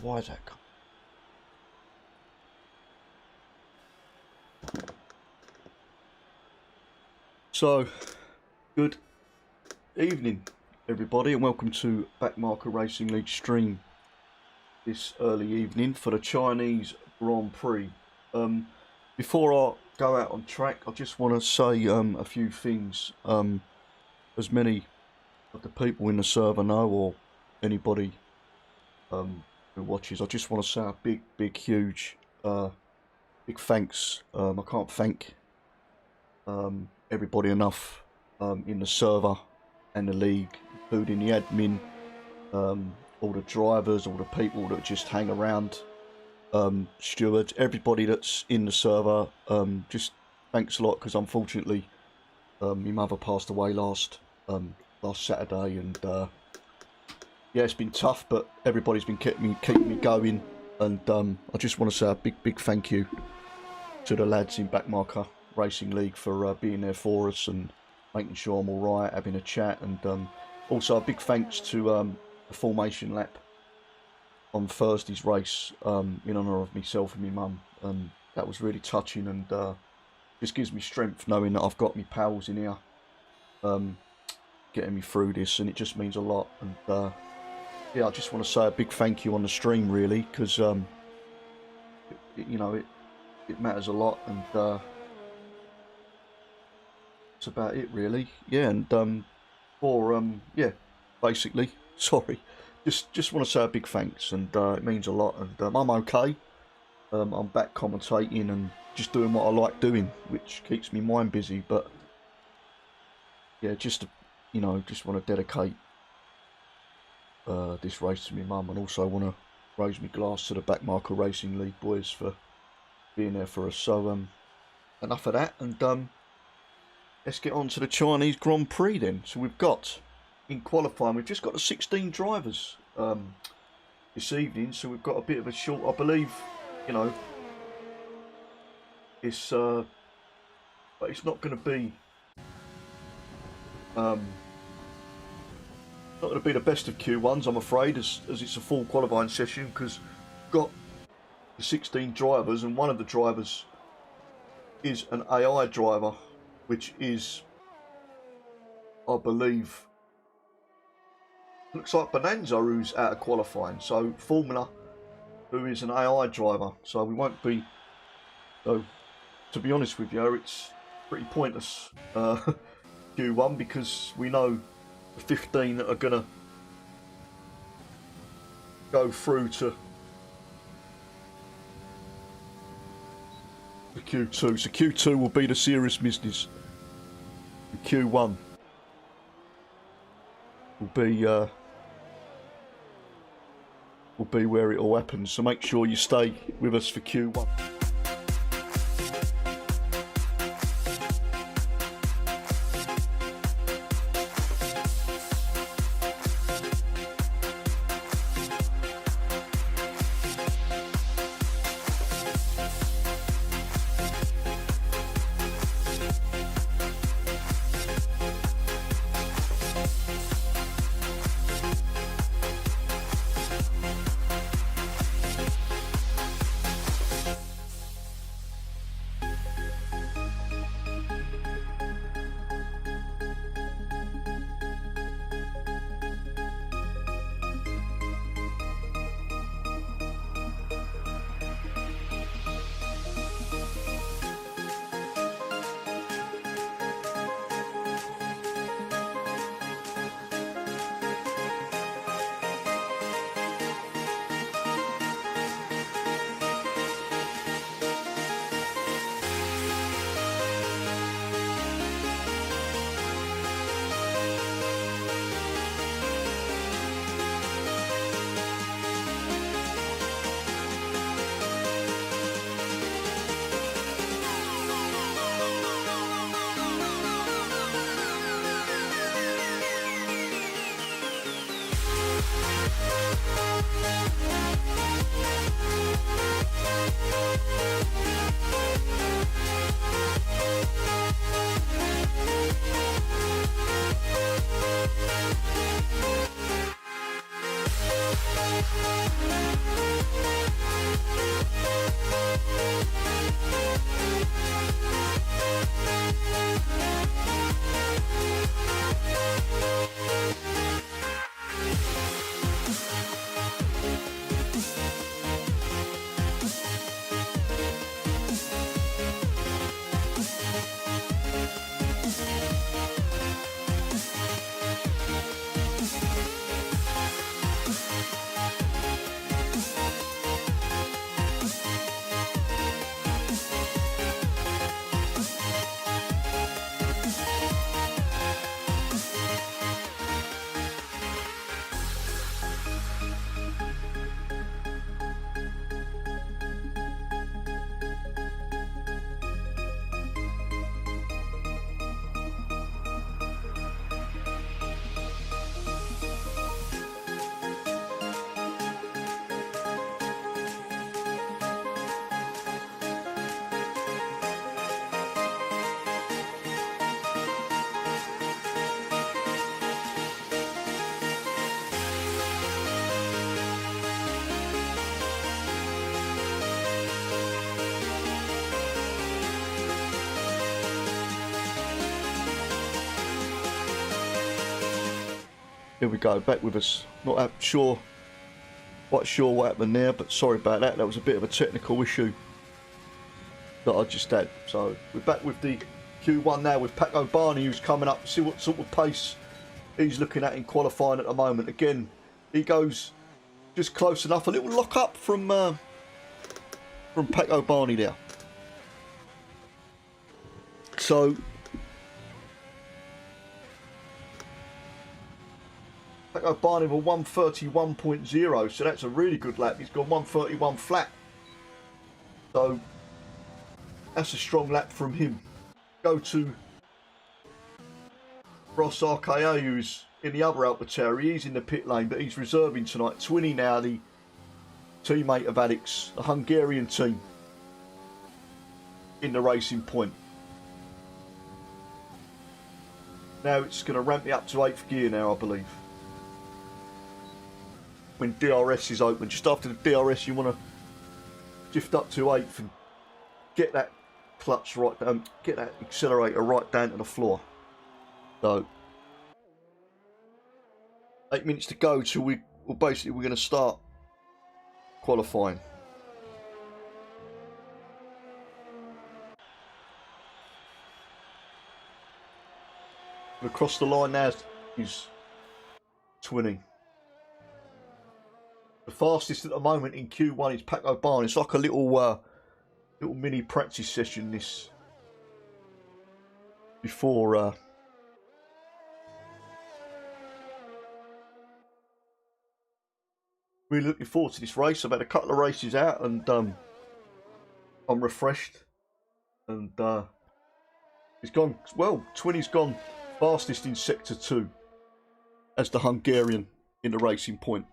Why is that? So, good evening, everybody, and welcome to Backmarker Racing League stream this early evening for the Chinese Grand Prix. Before I go out on track, I just want to say a few things. As many of the people in the server know, or anybody who watches, I just want to say a big, huge, big thanks. I can't thank everybody enough in the server and the league, including the admin, all the drivers, all the people that just hang around, stewards, everybody that's in the server. Just thanks a lot, because unfortunately my mother passed away last Saturday, and yeah, it's been tough, but everybody's been keeping me going, and I just want to say a big thank you to the lads in Backmarker Racing League for being there for us and making sure I'm alright, having a chat, and also a big thanks to the formation lap on Thursday's race in honour of myself and my mum, and that was really touching, and just gives me strength knowing that I've got my pals in here getting me through this, and it just means a lot. And yeah, I just want to say a big thank you on the stream, really, because you know, it matters a lot, and that's about it, really. Yeah, and yeah, basically, sorry, just want to say a big thanks, and it means a lot, and I'm okay. I'm back commentating and just doing what I like doing, which keeps me mind busy. But yeah, just you know, just want to dedicate this race to my mum, and also want to raise my glass to the Backmarker Racing League boys for being there for us. So enough of that, and let's get on to the Chinese Grand Prix then. So we've got, in qualifying, we've just got the 16 drivers this evening, so we've got a bit of a short, I believe, you know, it's but it's not going to be not going to be the best of Q1s, I'm afraid, as it's a full qualifying session, because we've got the 16 drivers, and one of the drivers is an AI driver, which is, I believe, looks like Bonanza, who's out of qualifying. So Formula, who is an AI driver. So we won't be, so to be honest with you, it's pretty pointless Q1, because we know the 15 that are going to go through to the Q2. So Q2 will be the serious business. The Q1 will be where it all happens. So make sure you stay with us for Q1. Here we go, back with us. Not quite sure what happened there, but sorry about that. That was a bit of a technical issue that I just had. So we're back with the Q1 now with Paco Barney, who's coming up. See what sort of pace he's looking at in qualifying at the moment. Again, he goes just close enough. A little lock up from Paco Barney there. So Paco Barney with 131.0, so that's a really good lap. He's gone 131 flat. So that's a strong lap from him. Go to Ross RKA, who's in the other AlphaTauri. He's in the pit lane, but he's reserving tonight. Twinny now, the teammate of Alex, the Hungarian team, in the Racing Point. Now it's going to ramp me up to 8th gear now, I believe. When DRS is open. Just after the DRS, you want to shift up to 8th and get that clutch right down, get that accelerator right down to the floor. So 8 minutes to go till we're going to start qualifying. Across the line now is Twinny. The fastest at the moment in Q1 is Paco Barney. It's like a little mini practice session this before really looking forward to this race. I've had a couple of races out and I'm refreshed, and it's gone well. Twinny's gone fastest in sector 2 as the Hungarian in the Racing Point.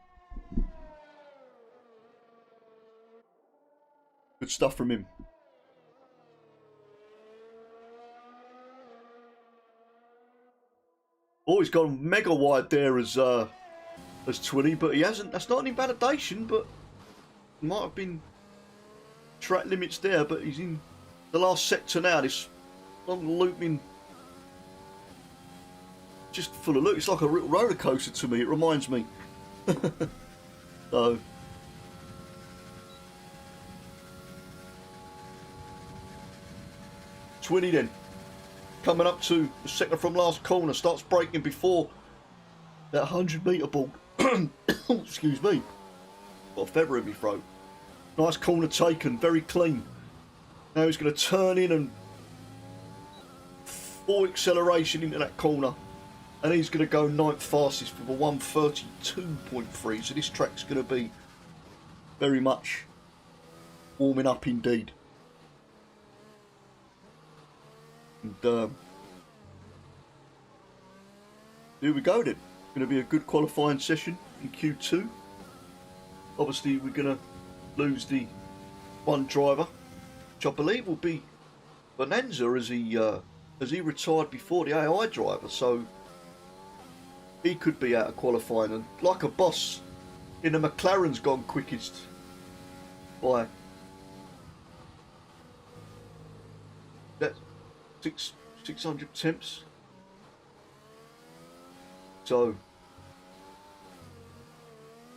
Good stuff from him. Oh, he's gone mega wide there as Twinny, but he hasn't. That's not an invalidation, but might have been track limits there. But he's in the last sector now. This long looping, just full of look. It's like a real roller coaster to me. It reminds me. So. Twinny then, coming up to the second from last corner, starts braking before that 100 metre ball. Excuse me, got a feather in my throat. Nice corner taken, very clean. Now he's going to turn in and full acceleration into that corner, and he's going to go 9th fastest with a 132.3. So this track's going to be very much warming up indeed. And here we go then. It's going to be a good qualifying session in Q2. Obviously we're going to lose the one driver, which I believe will be Bonanza, as he retired before the AI driver, so he could be out of qualifying. And like a boss in the McLaren's gone quickest by 600 temps. So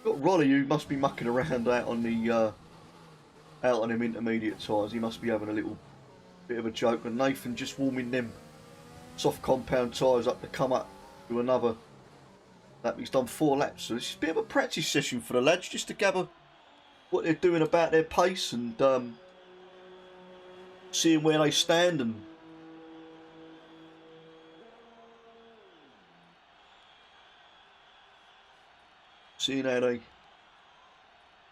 got Rolly, who must be mucking around out on them intermediate tyres. He must be having a little bit of a joke. And Nathan just warming them soft compound tyres up to come up to another lap. He's done 4 laps, so this is a bit of a practice session for the lads, just to gather what they're doing about their pace and seeing where they stand and seeing how they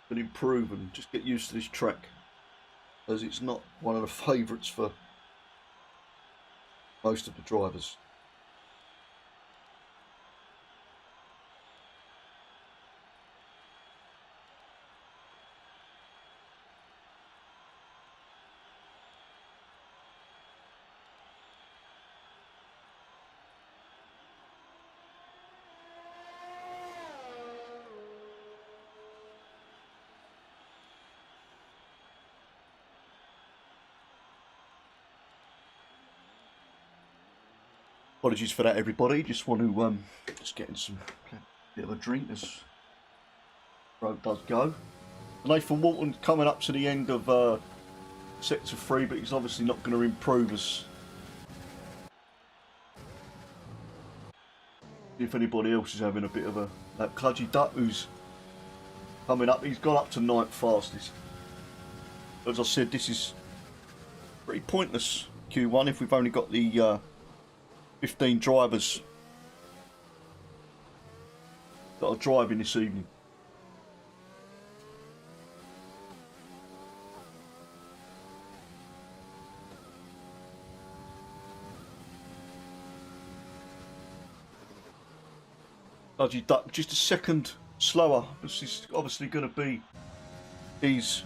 can improve and just get used to this track, as it's not one of the favourites for most of the drivers. Apologies for that, everybody. Just want to just getting some bit of a drink as the road does go. Nathan Walton coming up to the end of Sector 3, but he's obviously not going to improve us. If anybody else is having a bit of a... That Cludgy Duck who's coming up, he's gone up to 9th fastest. As I said, this is pretty pointless Q1 if we've only got the 15 drivers that are driving this evening. Dodgy Duck just a second slower. This is obviously going to be his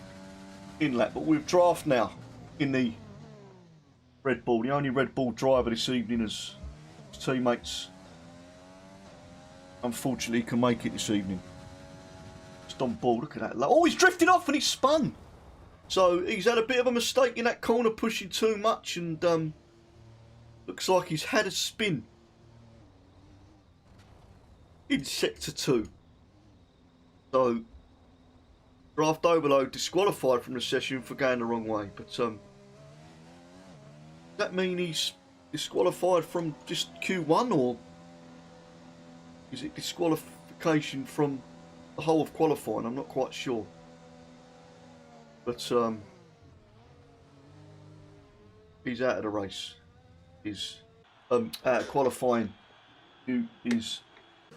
in lap, but we've draft now in the Red Bull. The only Red Bull driver this evening as his teammates unfortunately can make it this evening. Just on board, look at that. Oh, he's drifted off and he's spun. So he's had a bit of a mistake in that corner, pushing too much, and looks like he's had a spin in Sector 2. So Draft Overload disqualified from the session for going the wrong way. But does that mean he's disqualified from just Q1, or is it disqualification from the whole of qualifying? I'm not quite sure. But he's out of the race. He's out of qualifying. Who is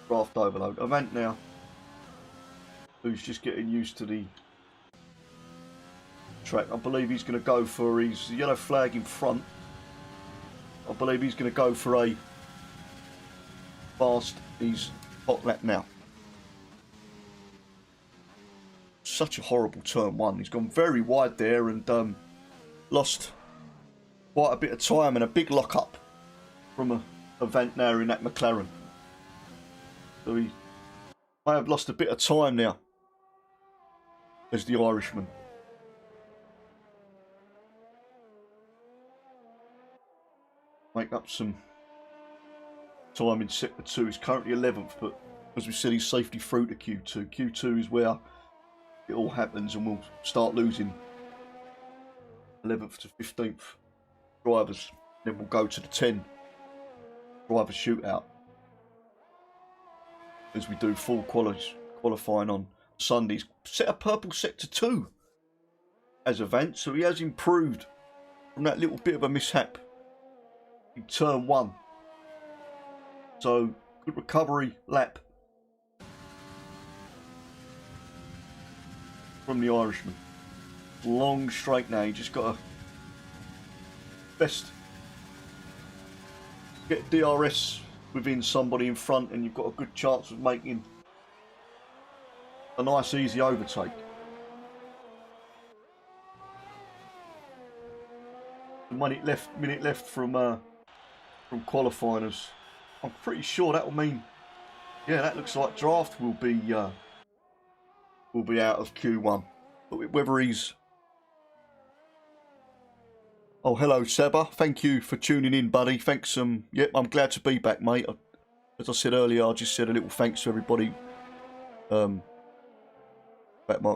Draft Overload? Avant now, who's just getting used to the track. I believe he's going to go for his yellow flag in front. I believe he's going to go for a fast. He's hot lap now. Such a horrible turn one. He's gone very wide there and lost quite a bit of time and a big lock up from a Avant now in that McLaren. So he may have lost a bit of time now as the Irishman. Make up some time in Sector 2. He's currently 11th, but as we said, he's safely through to Q2. Q2 is where it all happens, and we'll start losing 11th to 15th drivers. Then we'll go to the 10 driver shootout as we do full qualifying on Sundays. Set a purple Sector 2 as Avant, so he has improved from that little bit of a mishap in turn 1. So good recovery lap from the Irishman. Long straight now. You just got to best get DRS within somebody in front, and you've got a good chance of making a nice easy overtake. A minute left from qualifying us. I'm pretty sure that will mean, yeah, that looks like Draft will be out of Q1. But whether he's... Oh, hello, Seba. Thank you for tuning in, buddy. Thanks. Yep, I'm glad to be back, mate. As I said earlier, I just said a little thanks to everybody Backmark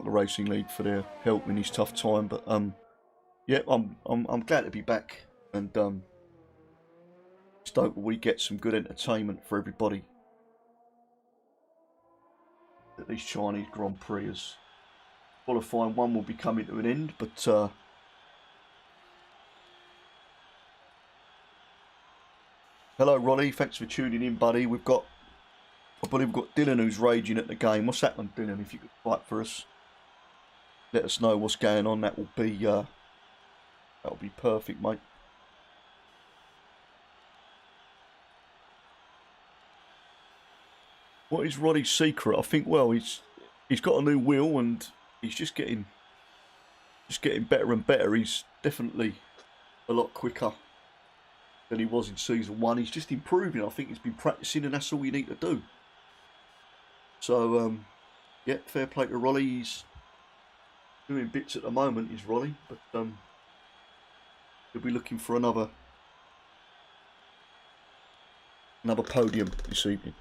the Racing League for their help in this tough time. But yeah, I'm glad to be back, and just hope we get some good entertainment for everybody at these Chinese Grand Prix. As qualifying one will be coming to an end, but hello, Ronnie. Thanks for tuning in, buddy. I believe we've got Dylan who's raging at the game. What's happening, Dylan? If you could fight for us, let us know what's going on. That will be perfect, mate. What is Ronnie's secret? I think, well, he's got a new wheel and he's just getting better and better. He's definitely a lot quicker than he was in season 1. He's just improving. I think he's been practicing, and that's all you need to do. So, yeah, fair play to Rolly. He's doing bits at the moment, is Rolly, but he'll be looking for another another podium this evening.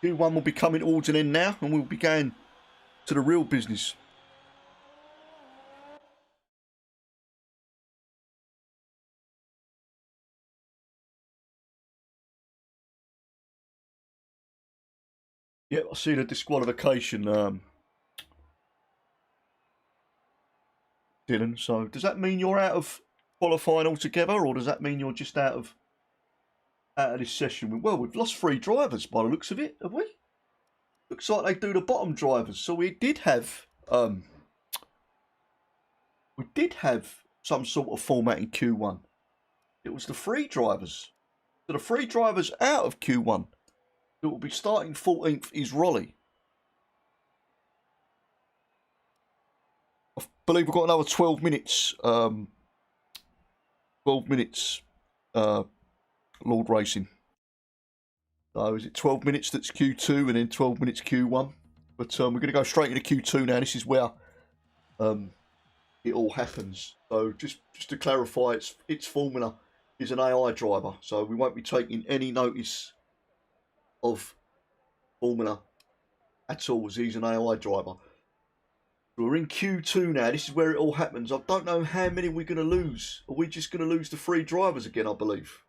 Q1 will be coming towards an end now, and we'll be going to the real business. Yeah, I see the disqualification, Dylan. So does that mean you're out of qualifying altogether, or does that mean you're just out of this session? Well, we've lost 3 drivers by the looks of it, have we? Looks like they do the bottom drivers. So we did have some sort of format in Q1. It was the 3 drivers. So the 3 drivers out of Q1 that will be starting 14th is Rolly. I believe we've got another 12 minutes. 12 minutes, Lord Racing. So is it 12 minutes that's Q2 and then 12 minutes Q1? But we're going to go straight into Q2 now. This is where it all happens. So just to clarify, its formula is an AI driver. So we won't be taking any notice of formula at all, as he's an AI driver. We're in Q2 now. This is where it all happens. I don't know how many we're going to lose. Are we just going to lose the 3 drivers again, I believe,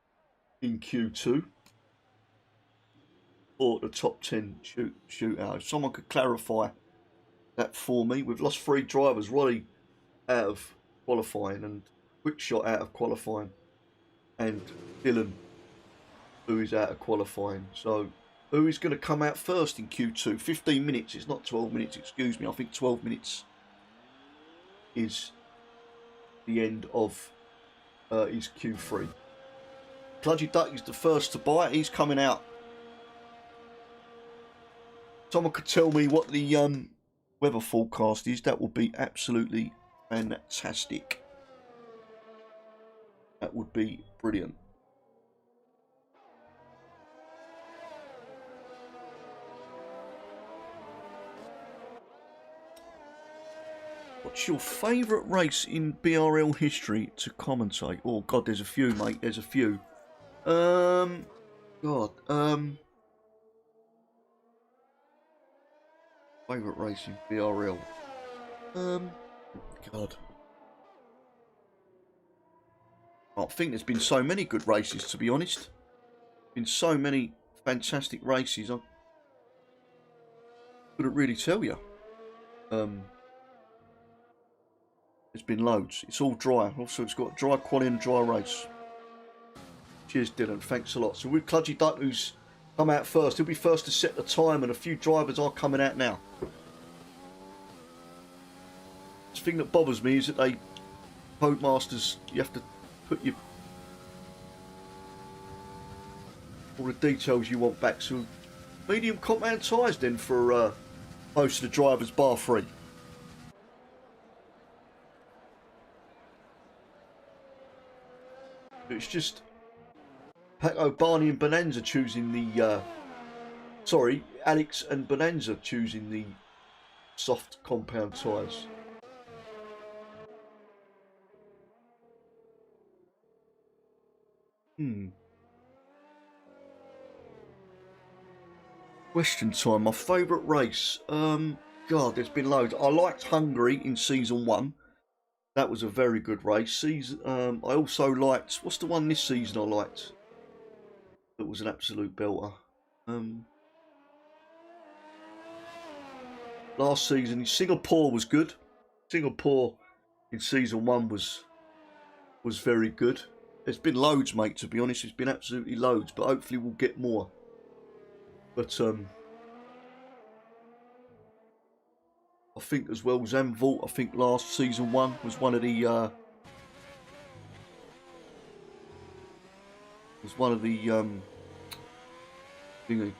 in Q2? Or the top 10 shootout. If someone could clarify that for me. We've lost 3 drivers. Rolly out of qualifying and Quickshot out of qualifying. And Dylan, who is out of qualifying. So who is going to come out first in Q2? 15 minutes. It's not 12 minutes, excuse me. I think 12 minutes is the end of his Q3. Cludgy Duck is the first to buy. He's coming out. Someone could tell me what the weather forecast is. That would be absolutely fantastic. That would be brilliant. What's your favourite race in BRL history to commentate? Oh God, there's a few, mate. There's a few. Favourite race in BRL. God. I think there's been so many good races, to be honest. Been so many fantastic races. I couldn't really tell you. There's been loads. It's all dry. Also, it's got dry quali and dry race. Cheers, Dylan. Thanks a lot. So with Cludgy Duck, who's come out first, he'll be first to set the time, and a few drivers are coming out now. The thing that bothers me is that they, Codemasters, you have to put all the details you want back. So medium compound tyres then for most of the drivers, bar 3. It's just Paco, Barney and Bonanza choosing the Alex and Bonanza choosing the soft compound tyres. Question time. My favourite race. God, there's been loads. I liked Hungary in season 1. That was a very good race. I also liked, what's the one this season I liked? That was an absolute belter. Last season, Singapore was good. Singapore in season 1 was very good. There's been loads, mate, to be honest. There's been absolutely loads, but hopefully we'll get more. But I think as well, Zandvoort, I think last season 1 was one of the thingy.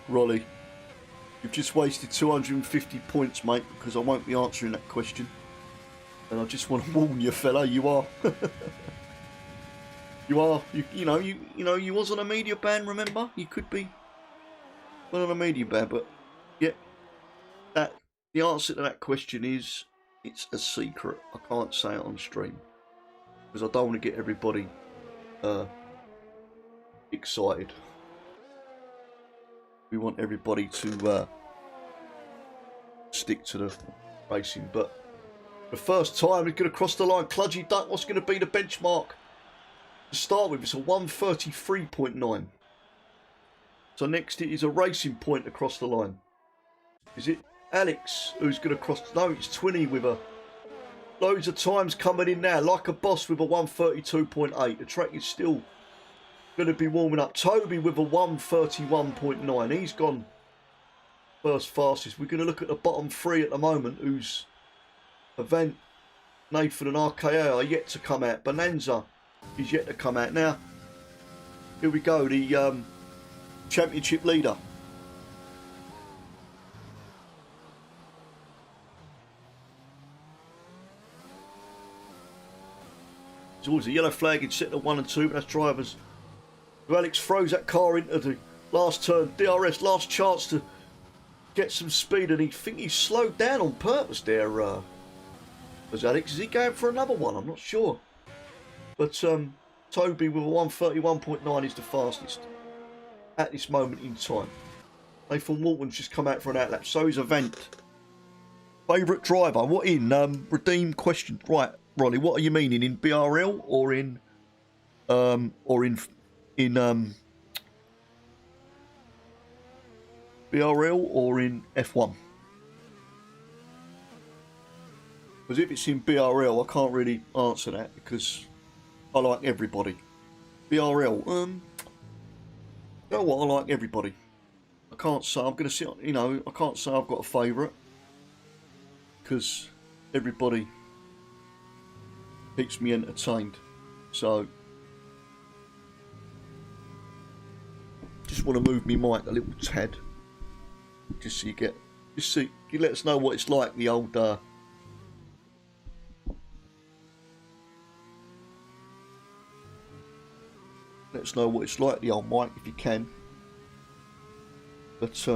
Rolly, you've just wasted 250 points, mate, because I won't be answering that question. And I just want to warn you, fella, you are you was on a media ban, remember? You could be Well, on a medium bad, but yeah, that the answer to that question is it's a secret. I can't say it on stream because I don't want to get everybody excited. We want everybody to stick to the racing, but the first time he's going to cross the line. Cludgy Duck, what's going to be the benchmark to start with? It's a 133.9. So next it is a racing point across the line. Is it Alex who's going to cross? No, it's Twinny with a loads of times coming in now, like a boss with a 132.8. The track is still going to be warming up. Toby with a 131.9. He's gone first fastest. We're going to look at the bottom three at the moment, who's Event, Nathan and RKA are yet to come out. Bonanza is yet to come out. Now, here we go, the championship leader. There's always a yellow flag in sector 1 and 2, but that's drivers. So Alex throws that car into the last turn. DRS, last chance to get some speed, and he's slowed down on purpose there. Was Alex? Is he going for another one? I'm not sure. But Toby with a 131.9 is the fastest at this moment in time. Nathan Walton's just come out for an outlap. So is Event. Favourite driver? What in? Redeem question. Right, Ronnie. What are you meaning, in BRL or in BRL or in F1? Because if it's in BRL, I can't really answer that because I like everybody. BRL, you know what? I like everybody. I can't say I'm going to sit. You know, I can't say I've got a favourite because everybody keeps me entertained. So just want to move me mic a little tad, just so you let us know what it's like. The old let us know what it's like, the old mic, if you can. But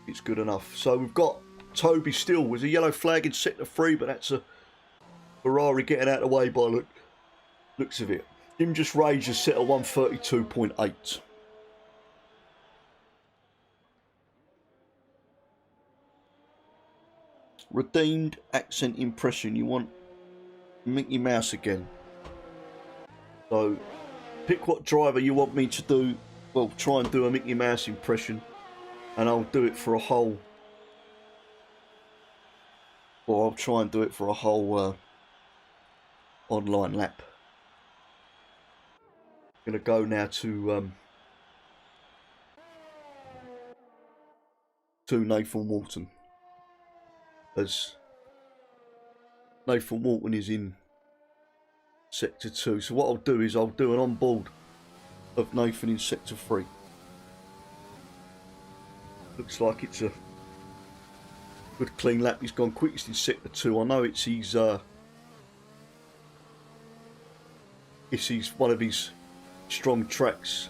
it's good enough. So we've got Toby still with a yellow flag in sector 3, but that's a Ferrari getting out of the way by looks of it. Jim just raged a set of 132.8. Redeemed accent impression. You want Mickey Mouse again. So pick what driver you want me to do. Well, try and do a Mickey Mouse impression, and I'll do it for a whole. Or I'll try and do it for a whole online lap. I'm gonna go now to Nathan Walton, as Nathan Walton is in sector 2. So what I'll do is I'll do an on board of Nathan in sector 3. Looks like it's a good clean lap. He's gone quickest in sector 2. I know it's his one of his strong tracks.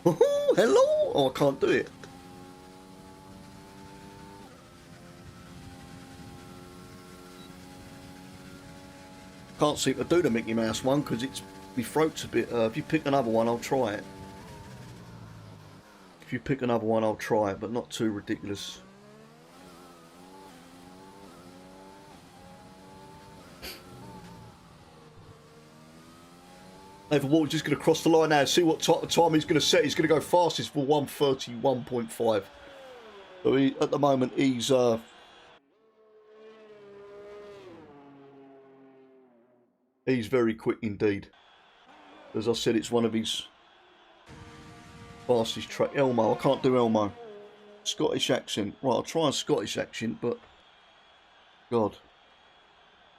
Oh, hello! Oh, I can't do it. Can't seem to do the Mickey Mouse one because my throat's a bit. If you pick another one, I'll try it. If you pick another one, I'll try it, but not too ridiculous. Nathan Walton's just going to cross the line now and see what time he's going to set. He's going to go fastest for 131.5. So at the moment, he's very quick indeed. As I said, it's one of his fastest track. Elmo, I can't do Elmo. Scottish accent. Right, I'll try a Scottish accent, but God.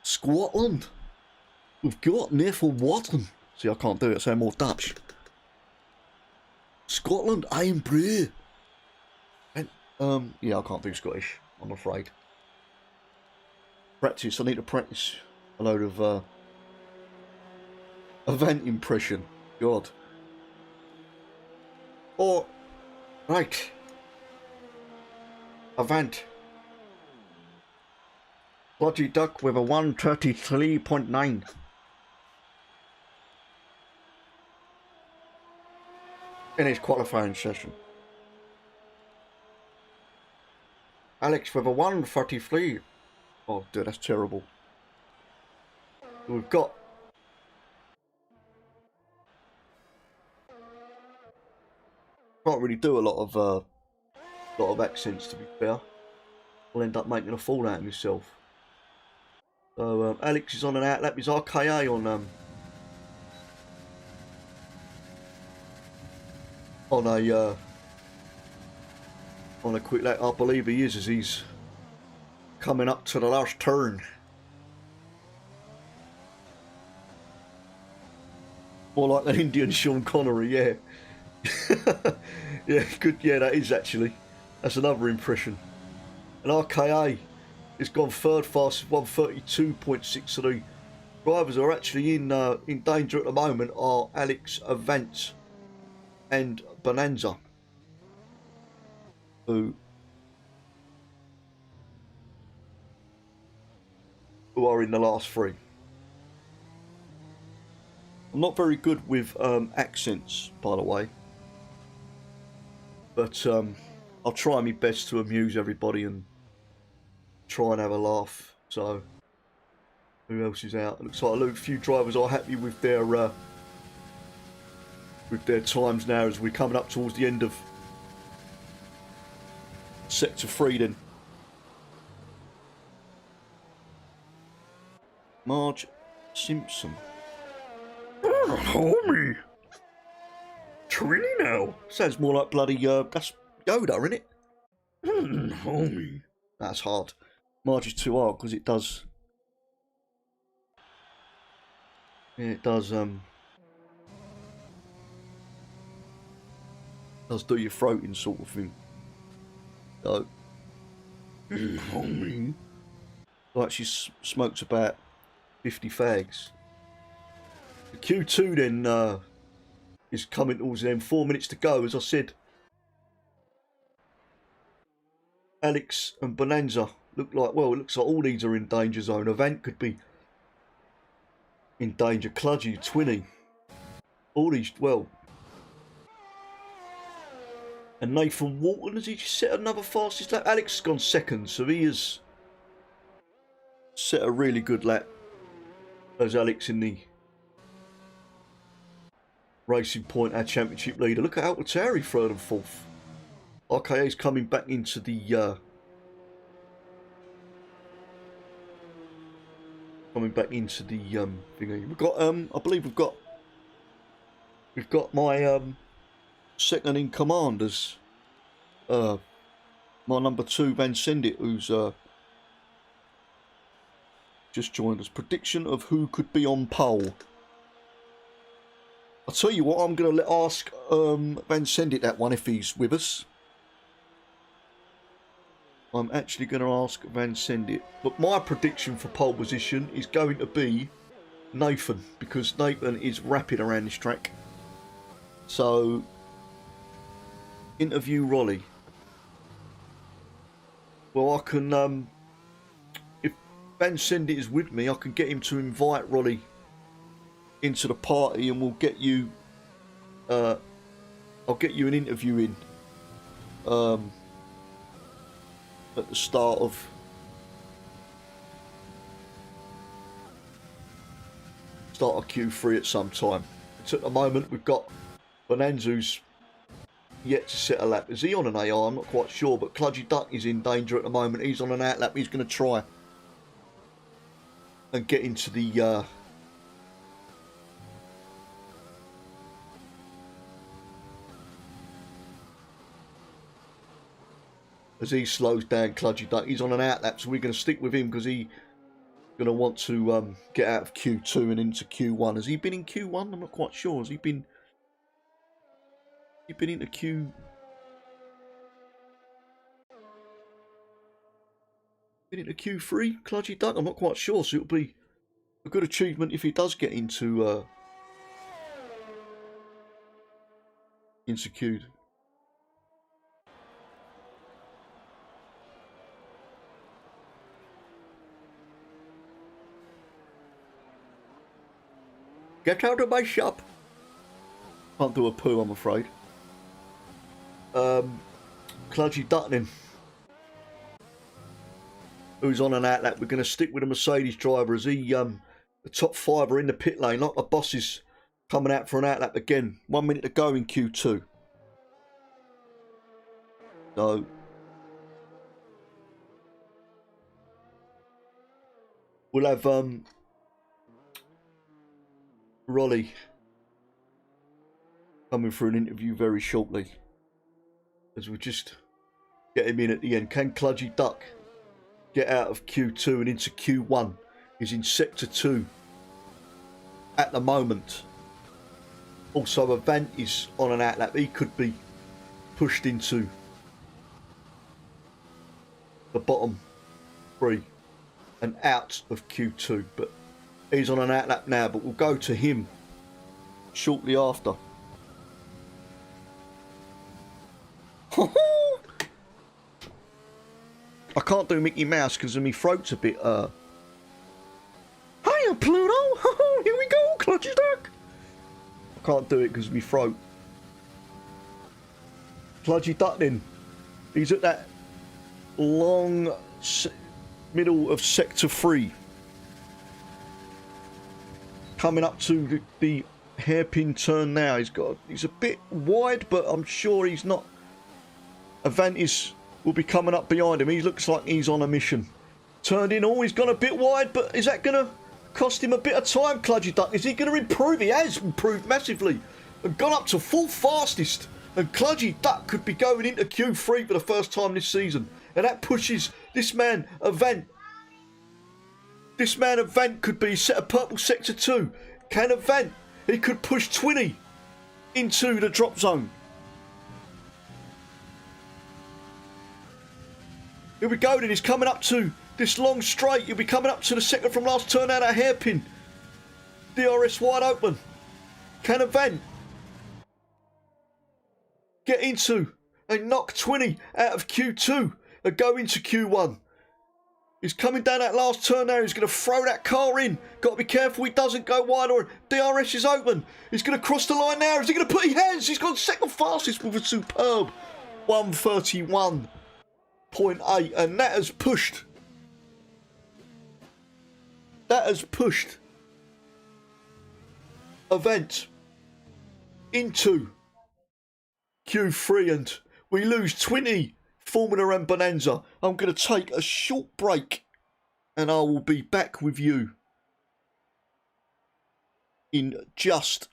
Scotland. We've got Nathan Walton. See, I can't do it. Say more Dutch. Scotland, I am brave. And yeah, I can't do Scottish, I'm afraid. Practice. I need to practice a load of event impression. God. Oh, right. Event. Bloody Duck with a 133.9. In his qualifying session. Alex with a 133. Oh, dude, that's terrible. We've got... Can't really do a lot of accents, to be fair. I'll end up making a fool out of myself. So, Alex is on an outlap. He's RKA on a quick lap. I believe he is, as he's coming up to the last turn. More like an Indian Sean Connery, yeah. Yeah, good. Yeah, that is actually. That's another impression. And RKA has gone third fastest, 132.63. Drivers who are actually in danger at the moment are Alex, Avant, and Bonanza, who are in the last three. I'm not very good with accents, by the way, but I'll try my best to amuse everybody and try and have a laugh. So, who else is out? It looks like a few drivers are happy with their times now as we're coming up towards the end of Sector 3 then. Marge Simpson. Oh, homie. Trini now. Sounds more like bloody, that's Yoda, isn't it? Homie. That's hard. Marge is too hard because it does... Yeah, it does do your throating sort of thing. So... homie. Like she smokes about 50 fags. The Q2 then is coming towards the end. 4 minutes to go. As I said, Alex and Bonanza look like, well, it looks like all these are in danger zone. Avant could be in danger. Cludgy, Twinny. All these, well. And Nathan Walton, has he set another fastest lap? Alex has gone second, so he has set a really good lap. As Alex in the Racing Point, our championship leader. Look at Alvatari, third and fourth. RKA's coming back into the thingy. We've got I believe we've got my second in command as my number 2 Van Sendit, who's just joined us. Prediction of who could be on pole. I'll tell you what, I'm going to ask Van Sendit that one if he's with us. I'm actually going to ask Van Sendit. But my prediction for pole position is going to be Nathan, because Nathan is rapid around this track. So, interview Rolly. Well, I can, if Van Sendit is with me, I can get him to invite Rolly into the party, and we'll get you, I'll get you an interview in, at the start of Q3 at some time. But at the moment, we've got Bonanza's yet to set a lap. Is he on an AR? I'm not quite sure, but Cludgy Duck is in danger at the moment. He's on an out lap. He's going to try and get into the as he slows down Cludgy Duck. He's on an out lap, so we're going to stick with him because he's going to want to get out of Q2 and into Q1. Has he been in Q1? I'm not quite sure. Has he been into Q3, Cludgy Duck? I'm not quite sure, so it'll be a good achievement if he does get into Insecure. Get out of my shop. Can't do a poo, I'm afraid. Cludgy Dutton, who's on an outlet. We're going to stick with a Mercedes driver as he, the top five are in the pit lane. Like the bosses coming out for an outlap again. 1 minute to go in Q2. So we'll have Rolly coming for an interview very shortly, as we just get him in at the end. Can Cludgy Duck get out of Q2 and into Q1? He's in Sector 2 at the moment. Also, Avant is on an outlap. He could be pushed into the bottom three and out of Q2, but he's on an outlap now, but we'll go to him shortly after. I can't do Mickey Mouse because my throat's a bit Hiya Pluto. Here we go, Clutchy Duck. I can't do it because of my throat. Clutchy Duck then. He's at that long middle of Sector 3. Coming up to the hairpin turn now. He's a bit wide, but I'm sure he's not. Avantis will be coming up behind him. He looks like he's on a mission. Turned in. Oh, he's gone a bit wide, but is that going to cost him a bit of time, Cludgy Duck? Is he going to improve? He has improved massively and gone up to full fastest. And Cludgy Duck could be going into Q3 for the first time this season. And that pushes this man, Avant. This man, Avant, could be set a purple Sector 2. Can Avant? He could push Twinny into the drop zone. Here we go then. He's coming up to this long straight. He'll be coming up to the second from last turn out of hairpin. DRS wide open. Can Avant get into and knock Twinny out of Q2 and go into Q1? He's coming down that last turn now. He's going to throw that car in. Got to be careful he doesn't go wide or DRS is open. He's going to cross the line now. Is he going to put his hands? He's gone second fastest with a superb 131.8, and that has pushed. That has pushed Avant into Q3, and we lose 20 Formula and Bonanza. I'm going to take a short break and I will be back with you in just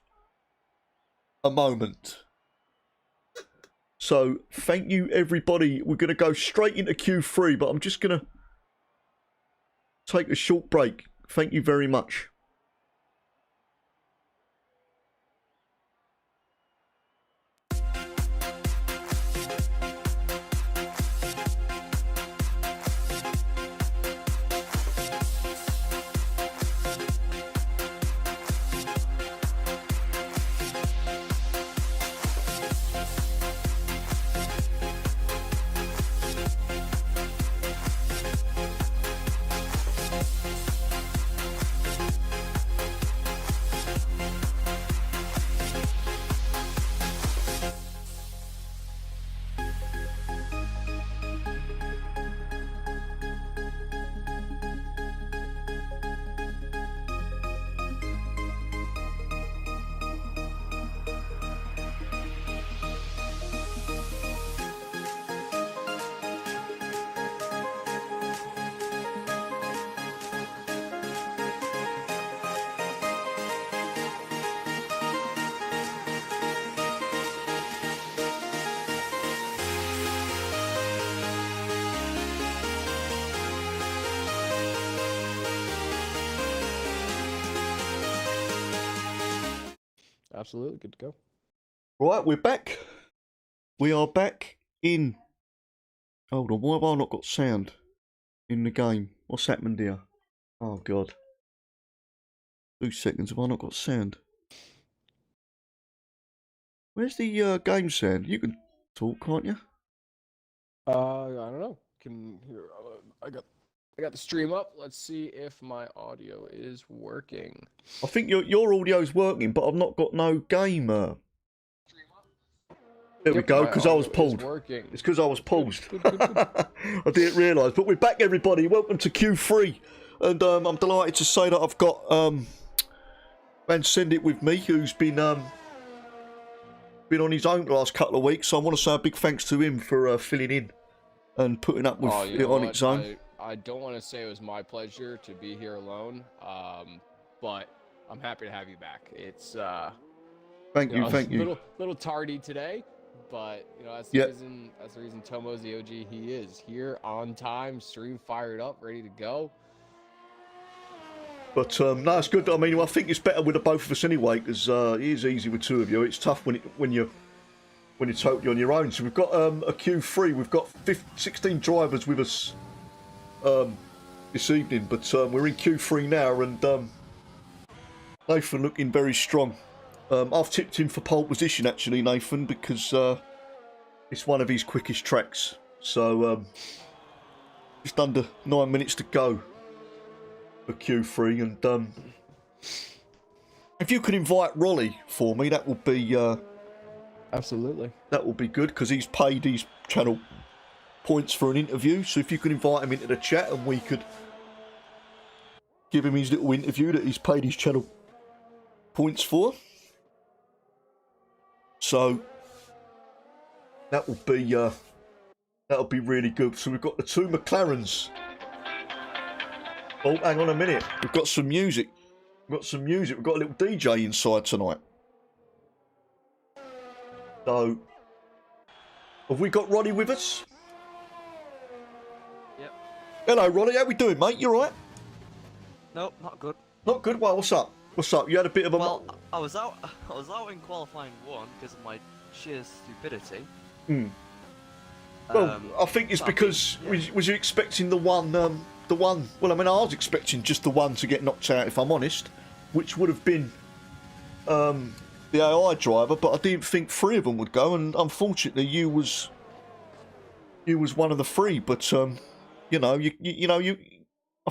a moment. So thank you everybody. We're going to go straight into Q3, but I'm just going to take a short break. Thank you very much. Absolutely, good to go. Right, we're back. We are back in. Hold on, why have I not got sound in the game? What's happened here? Oh, God. 2 seconds, have I not got sound? Where's the game sound? You can talk, can't you? I don't know. Can here? I got the stream up. Let's see if my audio is working. I think your audio's working, but I've not got no gamer. There we Yep, go, my because I was audio is paused. working. It's because I was paused. Good, good, good, good. I didn't realise. But we're back, everybody. Welcome to Q3. And I'm delighted to say that I've got Man Send It with me, who's been on his own the last couple of weeks. So I want to say a big thanks to him for filling in and putting up with it on its own. I don't want to say it was my pleasure to be here alone, but I'm happy to have you back. It's Thank you. Little tardy today, but that's the reason Tomo's the OG. He is here on time, stream fired up, ready to go. But no, it's good. I mean, I think it's better with the both of us anyway, because it is easy with two of you. It's tough when you're totally on your own. So we've got a Q3. We've got 16 drivers with us this evening, but we're in Q3 now, and Nathan looking very strong. I've tipped him for pole position actually, Nathan, because it's one of his quickest tracks. So just under 9 minutes to go for Q3, and if you could invite Rolly for me, that would be absolutely. That will be good, because he's paid his channel points for an interview. So if you could invite him into the chat and we could give him his little interview that he's paid his channel points for. So that will be really good. So we've got the two McLarens. Oh, hang on a minute. We've got some music. We've got a little DJ inside tonight. So, have we got Ronnie with us? Yep. Hello, Ronnie. How we doing, mate? You all right? Nope, not good. Not good? Well, what's up? What's up? You had a bit of a... Well, I was out in qualifying 1 because of my sheer stupidity. Well, I think it's because... Was you expecting the one... Well, I mean, I was expecting just the one to get knocked out, if I'm honest, which would have been the AI driver, but I didn't think 3 of them would go, and unfortunately, you was one of the 3. But I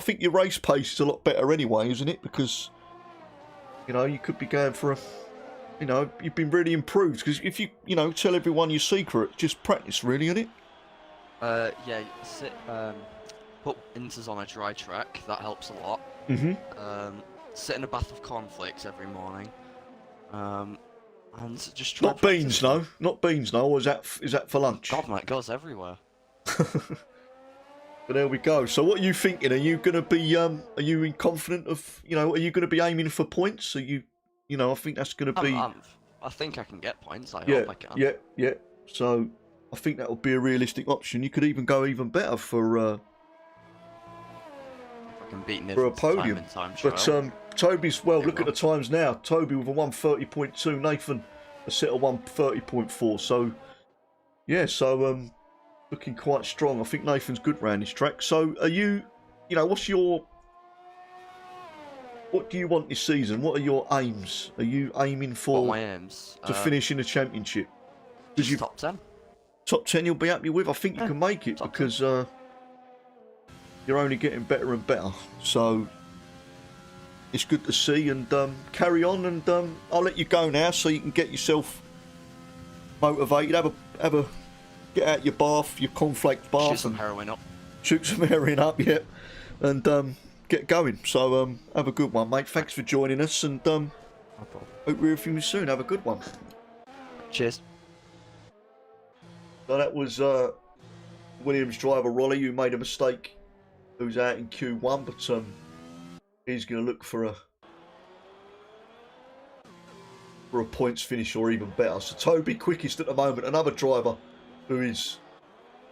think your race pace is a lot better anyway, isn't it? Because you could be going for a... you've been really improved, because if you tell everyone your secret, just practice, really, isn't it? Yeah. Put inters on a dry track, that helps a lot. Sit in a bath of cornflakes every morning. And just try. Not beans, no. Not beans, no. Or is that for lunch? God, mate, it goes everywhere. But there we go. So what are you thinking? Are you going to be are you confident of are you going to be aiming for points? Are you I think that's going to be. I think I can get points. I hope I can. Yeah. So I think that will be a realistic option. You could even go even better for. For a podium. But Toby's, well, look at the times now. Toby with a 1:30.2, Nathan a set of 1:30.4. So yeah, looking quite strong. I think Nathan's good round this track. So are you what do you want this season? What are your aims? Are you aiming for my aims? To finish in the championship? Just top 10. Top 10 you'll be happy with? I think you can make it, because you're only getting better and better, so it's good to see. And carry on, and I'll let you go now so you can get yourself motivated. Have a get out your bath, your cornflake bath, shoot some heroin up. Shoot some heroin up, yeah, and get going. So have a good one, mate. Thanks for joining us, and No problem. hope we hear from you soon. Have a good one. Cheers. So that was Williams driver Rolly, who made a mistake. Who's out in Q1, but he's going to look for a points finish, or even better. So Toby quickest at the moment. Another driver who is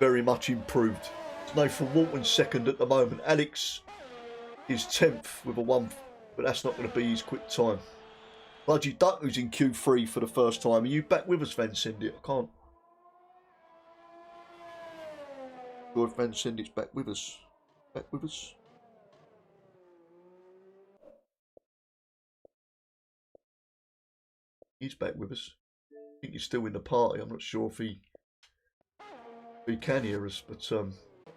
very much improved. It's Nathan Walton second at the moment. Alex is 10th with a 1, but that's not going to be his quick time. Budgie Duck, who's in Q3 for the first time. Are you back with us, Van Cindy? I can't. George Van Cindy's back with us. Back with us. He's back with us. think he's still in the party. I'm not sure if he can hear us, but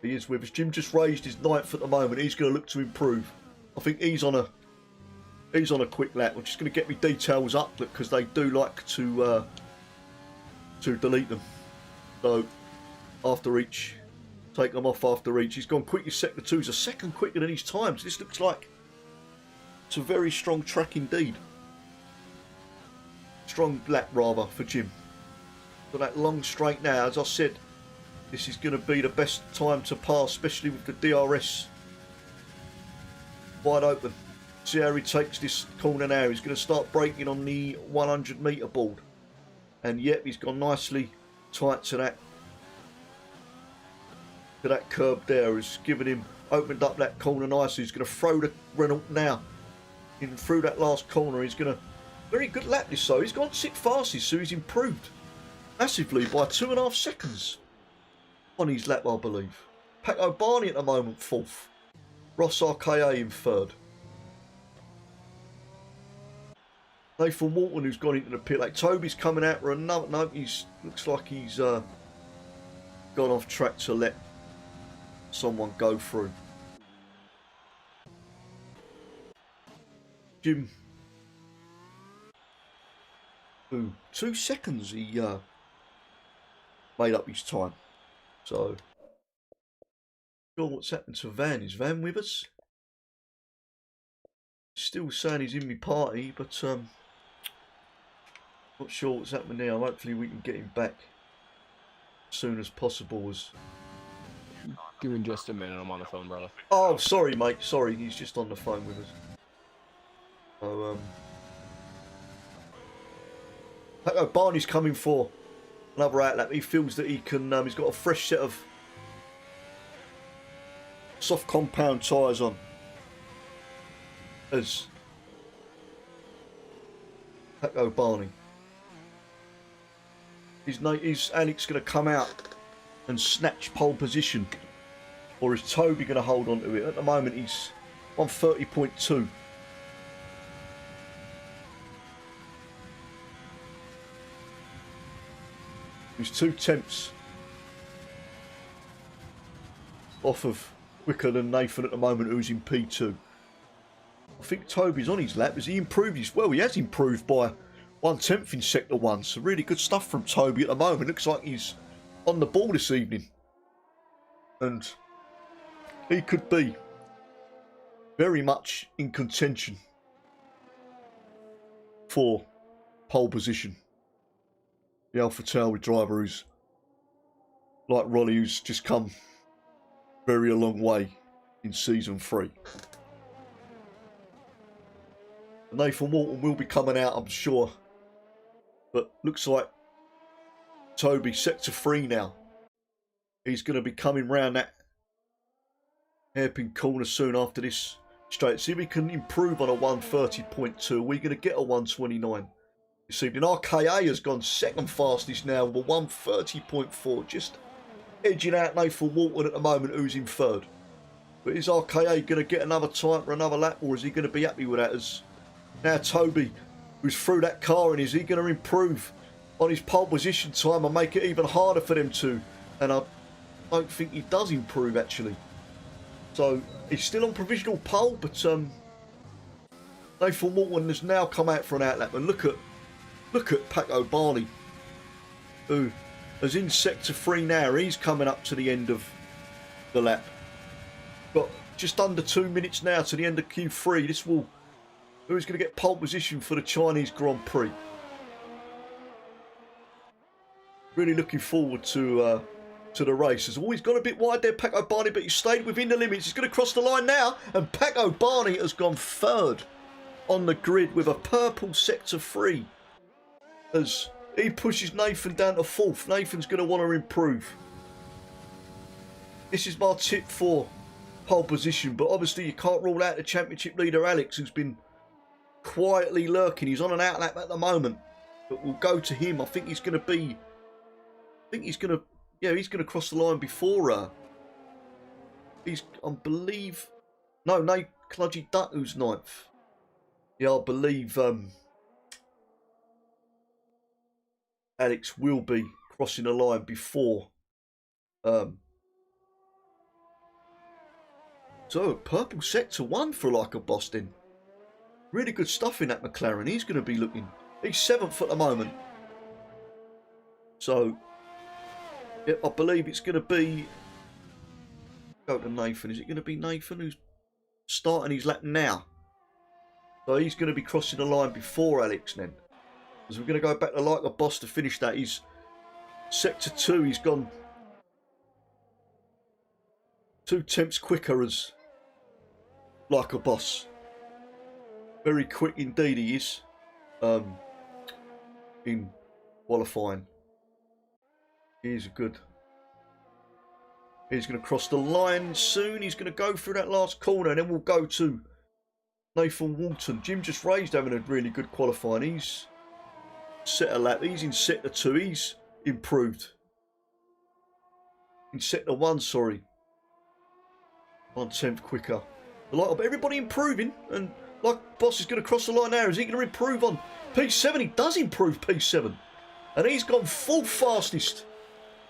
he is with us. Jim just raised his 9th at the moment. He's going to look to improve. I think he's on a quick lap. I'm just going to get me details up because they do like to delete them. So after each, take them off after each. He's gone quickly. Sector 2 is a second quicker than his time. So this looks like it's a very strong track indeed. Strong lap rather for Jim. For that long straight now, as I said, this is going to be the best time to pass, especially with the DRS wide open. See how he takes this corner now. He's going to start braking on the 100 metre board. And yep, he's gone nicely tight to that curb there. It's given him, opened up that corner nicely. He's going to throw the Renault now in through that last corner. He's going to, very good lap this though. He's gone 6 fastest, so he's improved massively by 2.5 seconds on his lap, I believe. Paco Barney at the moment 4th. Ross RKA in 3rd. Nathan Walton, who's gone into the pit lane. Toby's coming out for another. No, looks like he's gone off track to let someone go through. Jim. Ooh, 2 seconds he made up his time. So, sure what's happened to Van? Is Van with us? Still saying he's in my party, but not sure what's happening now. Hopefully we can get him back as soon as possible. Give me just a minute. I'm on the phone, brother. Oh, sorry, mate. Sorry, he's just on the phone with us. So, Paco Barney's coming for another outlap. He feels that he can. He's got a fresh set of soft compound tyres on. As Paco Barney. Is Alex going to come out and snatch pole position? Or is Toby going to hold on to it? At the moment he's on 30.2. He's 2 tenths off of quicker than Nathan at the moment, who's in P2. I think Toby's on his lap. Has he improved his... Well, he has improved by 1/10 in Sector 1. So really good stuff from Toby at the moment. Looks like he's on the ball this evening. And he could be very much in contention for pole position. The AlphaTauri driver who's like Rolly, who's just come very a long way in Season 3. Nathan Walton will be coming out, I'm sure. But looks like Toby, Sector 3 now. He's going to be coming round that hairpin corner soon after this straight. See if we can improve on a 130.2. We're going to get a 129 this evening. RKA has gone second fastest now with a 130.4. Just edging out Nathan Walton at the moment, who's in 3rd. But is RKA going to get another time for another lap, or is he going to be happy with that? As now Toby, who's through that car, and is he going to improve on his pole position time and make it even harder for them to? And I don't think he does improve actually. So he's still on provisional pole, but Nathan Walton has now come out for an outlap. And look at Paco Barney, who is in Sector 3 now. He's coming up to the end of the lap. Got just under 2 minutes now to the end of Q3. This will... Who's going to get pole position for the Chinese Grand Prix? Really looking forward to the race. Has always gone a bit wide there, Paco Barney, but he stayed within the limits. He's going to cross the line now, and Paco Barney has gone 3rd on the grid with a purple Sector 3. As he pushes Nathan down to 4th. Nathan's going to want to improve. This is my tip for pole position, but obviously you can't rule out the championship leader Alex, who's been quietly lurking. He's on an outlap at the moment, but we'll go to him. I think he's going to be... he's going to cross the line before he's, I believe... No, Nate Cludgy Dutt, who's 9th. Yeah, I believe Alex will be crossing the line before. So, purple sector 1 for like a Boston. Really good stuff in that McLaren. He's going to be looking... He's 7th at the moment. So, yeah, I believe it's going to be... Go to Nathan. Is it going to be Nathan who's starting his lap now? So he's going to be crossing the line before Alex then. Because we're going to go back to like a boss to finish that. He's sector 2. He's gone 2 tenths quicker as like a boss. Very quick indeed he is. In qualifying. He's good. He's going to cross the line soon. He's going to go through that last corner and then we'll go to Nathan Walton. Jim just raised having a really good qualifying. He's set a lap. He's in sector 2. He's improved. In sector 1, sorry. 1 tenth quicker. Everybody improving. And like Boss is going to cross the line now. Is he going to improve on P7? He does improve P7. And he's gone full fastest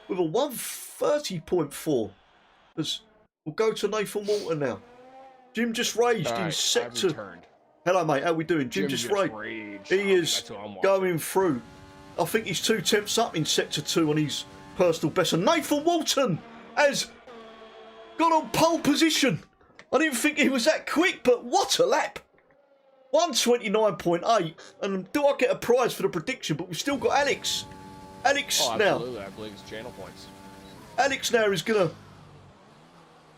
with a 1:30.4. We'll go to Nathan Walton now. Jim just raged in sector. Hello, mate. How we doing? Jim just raged. He is going through. I think he's 2 tenths up in sector 2 on his personal best. And Nathan Walton has got on pole position. I didn't think he was that quick, but what a lap. 1:29.8. And do I get a prize for the prediction? But we've still got Alex. Alex now. Absolutely. I believe it's channel points. Alex now is going to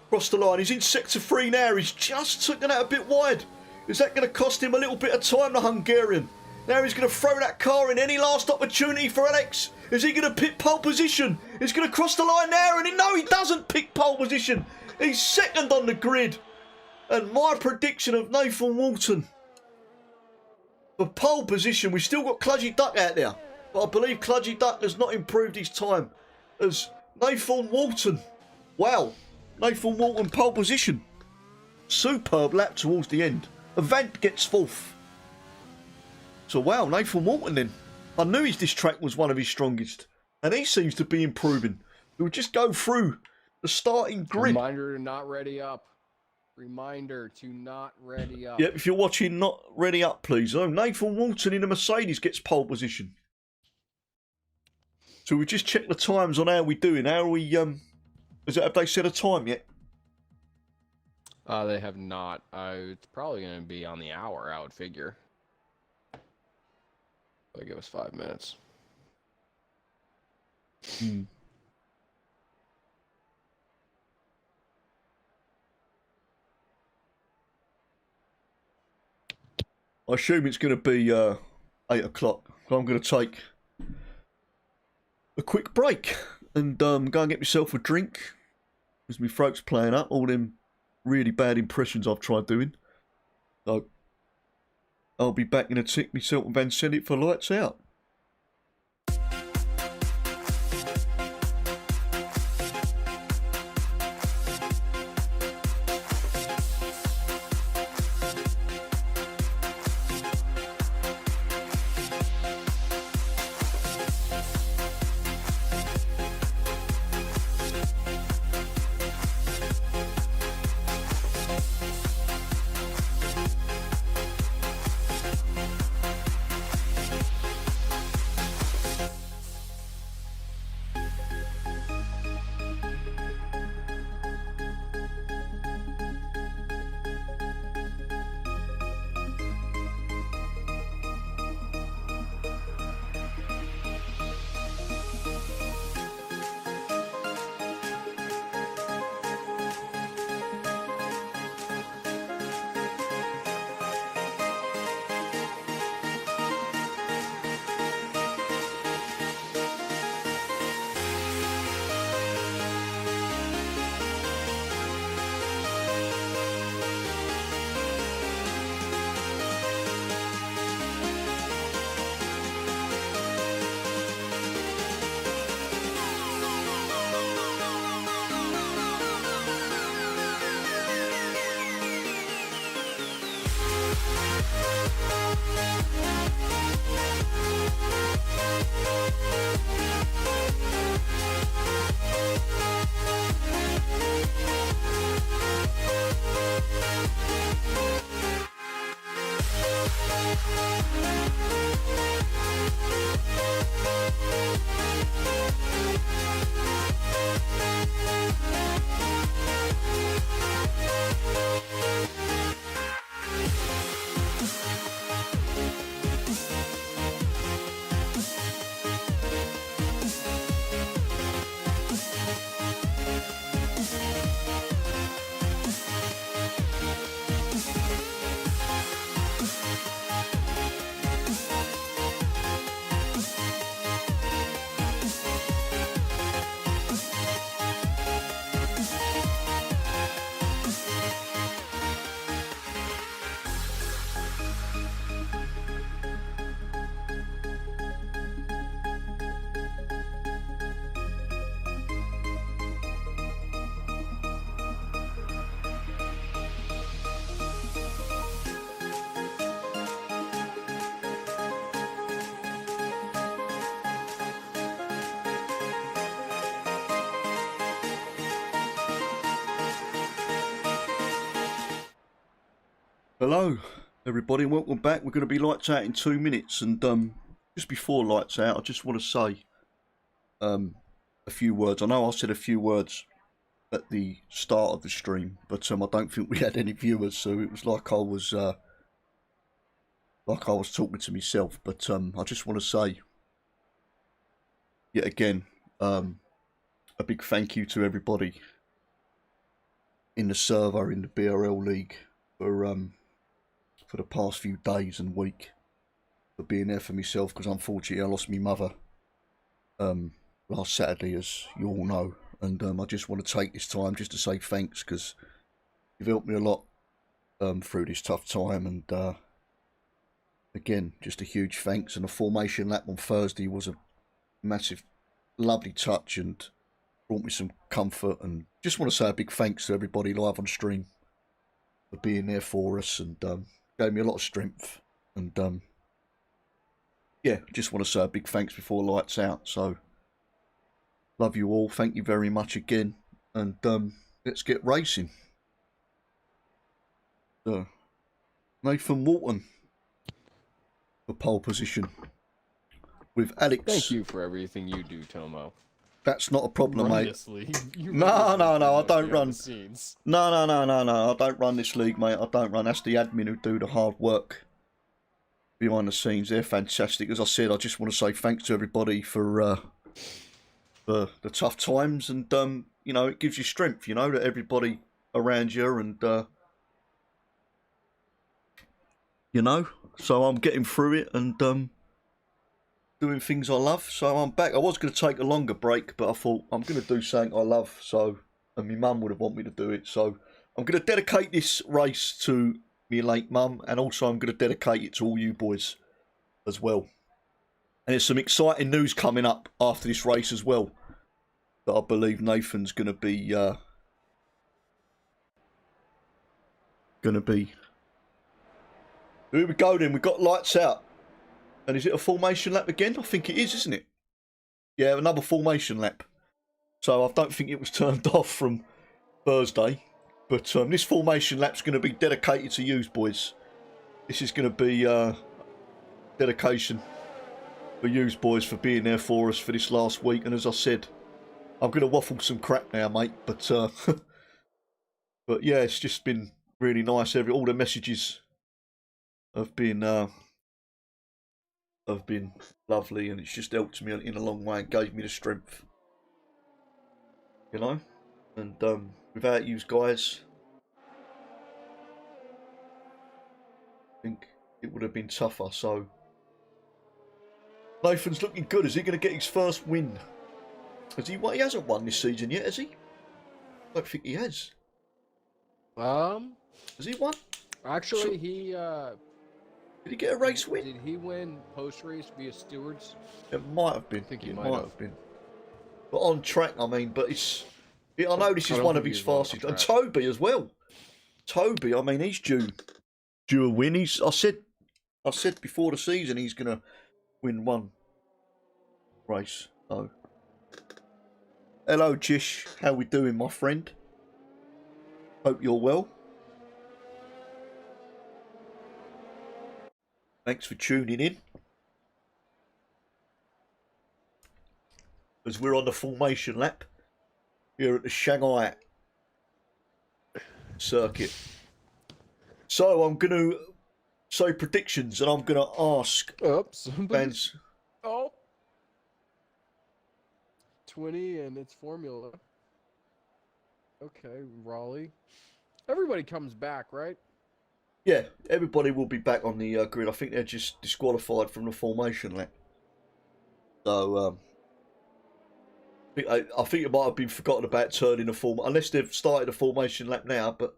cross the line. He's in sector 3 now. He's just taken out a bit wide. Is that going to cost him a little bit of time, the Hungarian? Now he's going to throw that car in. Any last opportunity for Alex? Is he going to pick pole position? He's going to cross the line now. And no, he doesn't pick pole position. He's second on the grid. And my prediction of Nathan Walton for pole position. We've still got Cludgy Duck out there. But I believe Cludgy Duck has not improved his time as Nathan Walton. Wow. Nathan Walton pole position. Superb lap towards the end. Avant gets 4th. So wow, Nathan Walton then. I knew this track was one of his strongest. And he seems to be improving. We'll just go through the starting grid. Reminder to not ready up. Reminder to not ready up. Yep, if you're watching, not ready up, please. Oh, Nathan Walton in a Mercedes gets pole position. So we just check the times on how we're doing. How are we, have they set a time yet? They have not. It's probably going to be on the hour, I would figure. They'll give us 5 minutes. I assume it's going to be 8 o'clock. So I'm going to take a quick break and go and get myself a drink because my throat's playing up. All them really bad impressions I've tried doing. So I'll be back in a tick myself and then send it for lights out. Hello, everybody, and welcome back. We're going to be lights out in 2 minutes, and just before lights out, I just want to say a few words. I know I said a few words at the start of the stream, but I don't think we had any viewers, so it was like I was talking to myself. But I just want to say, yet again, a big thank you to everybody in the server in the BRL League for the past few days and week, for being there for myself, because unfortunately I lost my mother last Saturday, as you all know, and I just want to take this time just to say thanks, because you've helped me a lot through this tough time, and again, just a huge thanks. And the formation lap on Thursday was a massive, lovely touch and brought me some comfort, and just want to say a big thanks to everybody live on stream for being there for us, and gave me a lot of strength, and yeah, just want to say a big thanks before lights out. So love you all, thank you very much again, and let's get racing. So Nathan Walton for pole position with Alex. Thank you for everything you do, Tomo. That's not a problem, mate. No, I don't run. No, I don't run this league, mate. I don't run. That's the admin who do the hard work behind the scenes. They're fantastic. As I said, I just want to say thanks to everybody for the tough times, and you know, it gives you strength, you know, that everybody around you, and you know, so I'm getting through it, and doing things I love. So I'm back. I was going to take a longer break, but I thought I'm going to do something I love, so, and my mum would have wanted me to do it, so I'm going to dedicate this race to my late mum, and also I'm going to dedicate it to all you boys as well. And there's some exciting news coming up after this race as well, that I believe Nathan's going to be Here we go then. We've got lights out. And is it a formation lap again? I think it is, isn't it? Yeah, another formation lap. So I don't think it was turned off from Thursday. But this formation lap's going to be dedicated to you, boys. This is going to be dedication for you, boys, for being there for us for this last week. And as I said, I'm going to waffle some crap now, mate. But but yeah, it's just been really nice. All the messages have been lovely, and it's just helped me in a long way and gave me the strength, you know. And without you guys, I think it would have been tougher. So Nathan's looking good. Is he going to get his first win? Has he? Well, he hasn't won this season yet, has he? I don't think he has. Has he won? Actually, Did he get a race win? Did he win post-race via stewards? It might have been. I think he it might have been. But on track, I mean. But I know this is one of his fastest. And Toby as well. Toby, I mean, he's due a win. I said before the season he's going to win one race. So, hello, Jish. How we doing, my friend? Hope you're well. Thanks for tuning in. As we're on the formation lap here at the Shanghai circuit. So I'm going to say predictions, and I'm going to ask fans. Oh. 20 and its formula. Okay, Raleigh. Everybody comes back, right? Yeah, everybody will be back on the grid. I think they're just disqualified from the formation lap. So I think it might have been forgotten about turning the form, unless they've started a formation lap now. But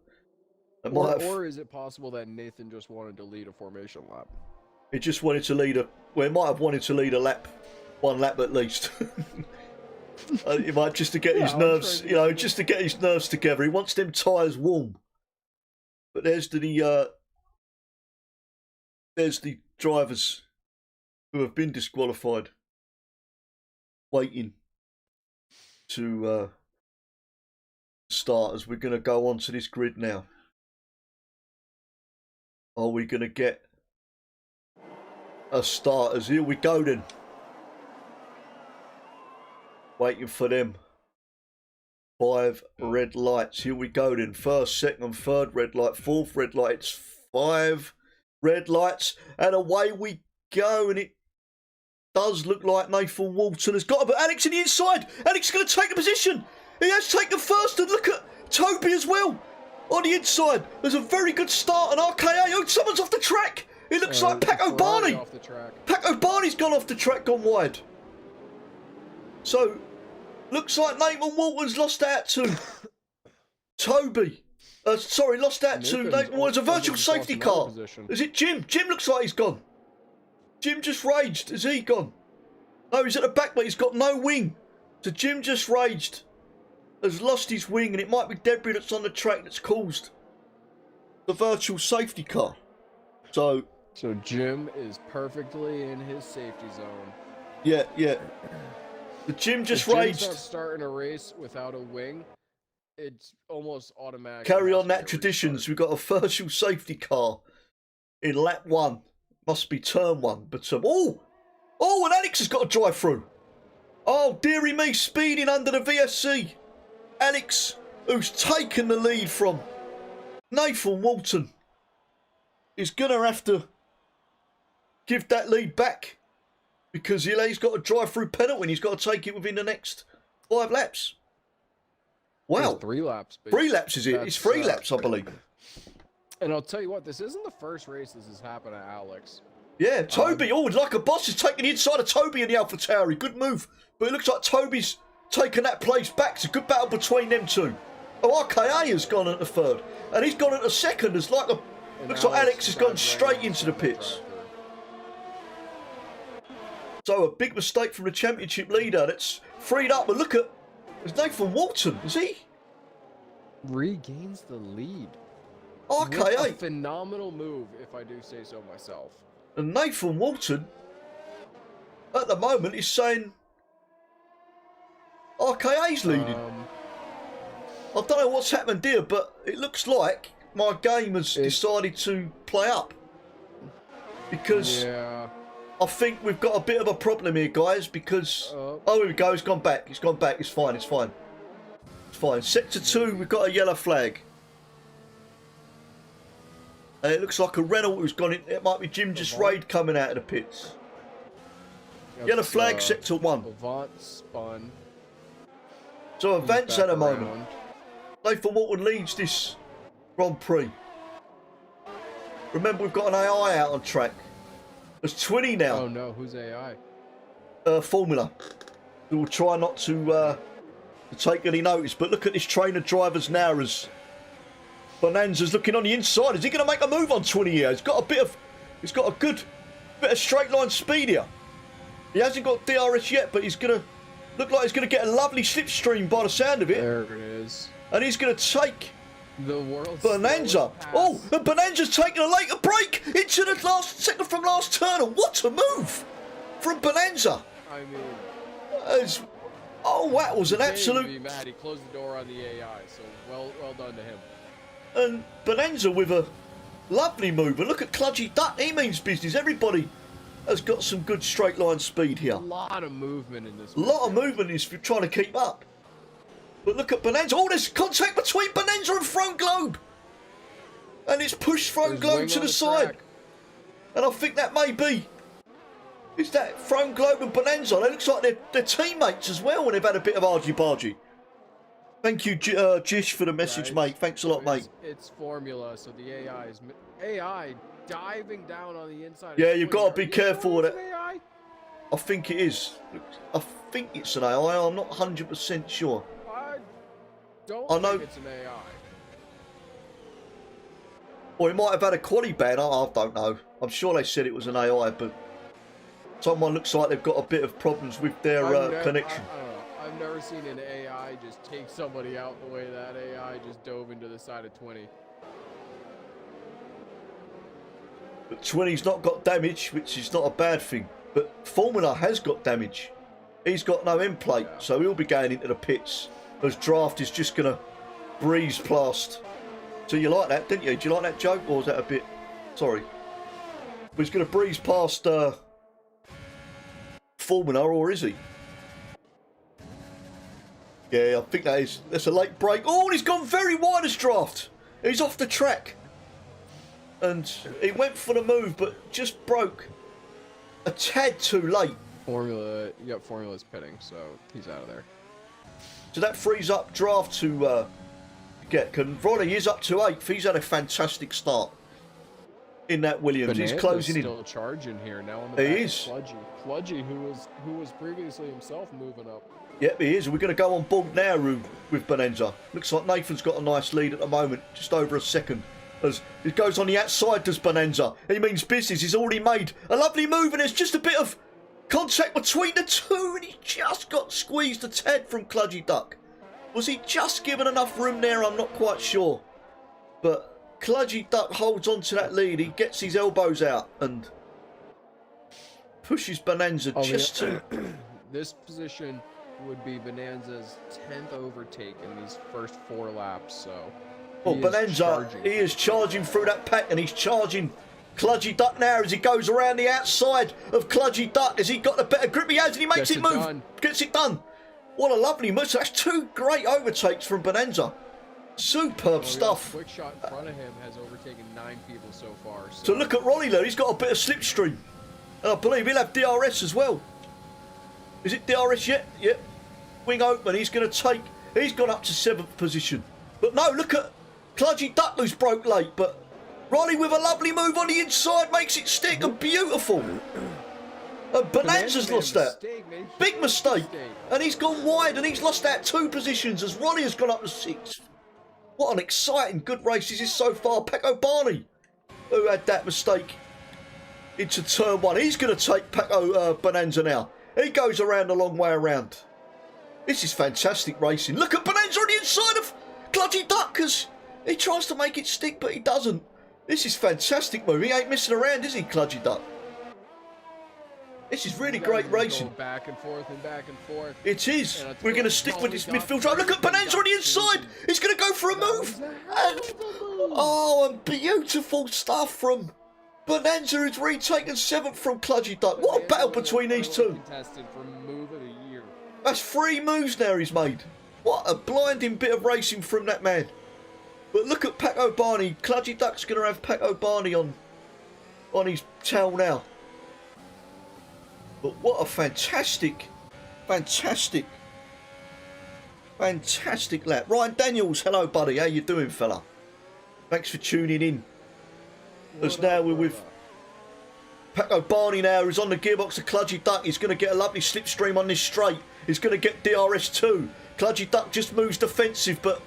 or is it possible that Nathan just wanted to lead a formation lap? He just wanted to lead he might have wanted to lead a lap, one lap at least. He might just to get his nerves, just to get his nerves together. He wants them tyres warm. But there's the drivers who have been disqualified, waiting to start, as we're going to go on to this grid now. Are we going to get a starters? Here we go then. Waiting for them. 5 red lights. Here we go then. First, second, third red light. Fourth red light. It's 5 red lights. And away we go. And it does look like Nathan Walton has got it. But Alex in the inside. Alex is going to take the position. He has taken first. And look at Toby as well. On the inside. There's a very good start. And RKA. Oh, someone's off the track. It looks like Paco Barney. Paco Barney's gone off the track, gone wide. So... looks like Nathan Walton's lost out to Toby. Sorry, lost out to Nathan Walton. It's a virtual safety car. Is it Jim? Jim looks like he's gone. Jim just raged. Is he gone? No, he's at the back, but he's got no wing. So Jim just raged. Has lost his wing, and it might be debris that's on the track that's caused the virtual safety car. So Jim is perfectly in his safety zone. Yeah. The Jim just if raged. Jim's not starting a race without a wing, it's almost automatic. Carry on that traditions. We've got a virtual safety car in lap 1. Must be turn 1. But and Alex has got a drive through. Oh, dearie me, speeding under the VSC. Alex, who's taken the lead from Nathan Walton, is gonna have to give that lead back. Because he's got a drive-through penalty and he's got to take it within the next 5 laps. Wow. It's 3 laps. 3 laps is it? It's 3 laps, I believe. And I'll tell you what, this isn't the first race this has happened to Alex. Yeah, Toby. Like a boss is taking the inside of Toby in the Alpha Tauri. Good move. But it looks like Toby's taken that place back. It's a good battle between them two. Oh, RKA has gone at the third. And he's gone at the second. Looks like Alex has gone straight into the pits. So a big mistake from the championship leader that's freed up. But look at, it's Nathan Walton, is he? Regains the lead. RKA. With a phenomenal move, if I do say so myself. And Nathan Walton, at the moment, is saying RKA's leading. I don't know what's happened here, but it looks like my game has decided to play up. Because... yeah. I think we've got a bit of a problem here, guys, because... oh, here we go. He's gone back. He's gone back. It's fine. It's fine. It's fine. Sector 2, we've got a yellow flag. And it looks like a Renault who's gone in. It might be Jim just Raid coming out of the pits. Yellow flag, Sector 1. Avant spun. So Avant's at a moment. Nathan Walton leads this Grand Prix. Remember, we've got an AI out on track. There's 20 now. Oh no, who's AI? Formula. We'll try not to take any notice. But look at this train of drivers now as Bonanza's looking on the inside. Is he going to make a move on 20 here? He's got a good bit of straight line speed here. He hasn't got DRS yet, but he's going to look like he's going to get a lovely slipstream by the sound of it. There it is. And he's going to take the world's Bonanza. Oh, and Bonanza's taking a later break into the second from last turn. What a move from Bonanza. I mean, that was an absolute... Be mad. He closed the door on the AI, so well done to him. And Bonanza with a lovely move. And look at Cludgy Duck. He means business. Everybody has got some good straight line speed here. A lot of movement in this. A lot of movement is trying to keep up. But look at Bonanza. Oh, there's contact between Bonanza and Throne Globe. And it's pushed Throne Globe to the side. And I think that may be... is that Throne Globe and Bonanza? They looks like they're teammates as well when they've had a bit of argy-bargy. Thank you, Jish, for the message, mate. Thanks a lot, mate. It's formula, so the AI is... AI diving down on the inside. Yeah, you've got to be careful with it. I think it is. I think it's an AI. I'm not 100% sure. I know think it's an AI. Or it might have had a quali ban. I don't know. I'm sure they said it was an AI, but someone looks like they've got a bit of problems with their connection. I don't know. I've never seen an AI just take somebody out the way that AI just dove into the side of 20. But 20's not got damage, which is not a bad thing. But Formula has got damage. He's got no end plate, so he'll be going into the pits. As Draft is just going to breeze past. So you like that, didn't you? Do you like that joke, or was that a bit Sorry. But he's going to breeze past Formula, or is he? Yeah, I think that's a late break. Oh, and he's gone very wide as draft. He's off the track. And he went for the move, but just broke a tad too late. You got Formula's pitting, so he's out of there. So that frees up draft to get. Ronnie is up to 8th. He's had a fantastic start in that Williams. Bonanza's he's closing in. Still charging here now on the he back is. of Kludgy, who was previously himself moving up. Yep, he is. We're going to go on board now with Bonanza. Looks like Nathan's got a nice lead at the moment, just over a second. As it goes on the outside, does Bonanza. He means business. He's already made a lovely move, and there's just a bit of contact between the two, and he just got squeezed a tad from Kludgy Duck. Was he just given enough room there? I'm not quite sure. But Kludgy Duck holds on to that lead. He gets his elbows out and pushes Bonanza just to... This position would be Bonanza's 10th overtake in these first 4 laps, so... Well, Bonanza, he is charging through that pack, and he's charging Kludgy Duck now as he goes around the outside of Kludgy Duck. Has he got the better grip he has, and he makes it move. Done. Gets it done. What a lovely move. So that's 2 great overtakes from Bonanza. Superb stuff. Quick shot in front of him has overtaken 9 people so far. So look at Ronnie there. He's got a bit of slipstream. And I believe he'll have DRS as well. Is it DRS yet? Yep. Wing open. He's going to take... He's gone up to 7th position. But no, look at Kludgy Duck, who's broke late. But Ronnie with a lovely move on the inside makes it stick, and beautiful. And Bonanza's lost that. Big mistake. And he's gone wide, and he's lost that 2 positions as Ronnie has gone up to 6th. What an exciting, good race this is so far. Paco Barney, who had that mistake into turn 1. He's going to take Paco Bonanza now. He goes around a long way around. This is fantastic racing. Look at Bonanza on the inside of Kludgy Duck, because he tries to make it stick, but he doesn't. This is fantastic move. He ain't missing around, is he, Kludgy Duck? This is really great racing. Back and forth and back and forth. It is. We're going to stick with this midfield drive. Look at Bonanza on the inside. He's going to go for a move. And, and beautiful stuff from Bonanza, who's retaken 7th from Kludgy Duck. What a battle between these two. Contested for move of the year. That's 3 moves now he's made. What a blinding bit of racing from that man. But look at Paco Barney. Kludgy Duck's going to have Paco Barney on his tail now. But what a fantastic lap. Ryan Daniels, hello buddy. How you doing, fella? Thanks for tuning in. As now we're with Paco Barney now, who's on the gearbox of Kludgy Duck. He's going to get a lovely slipstream on this straight. He's going to get DRS too. Kludgy Duck just moves defensive, but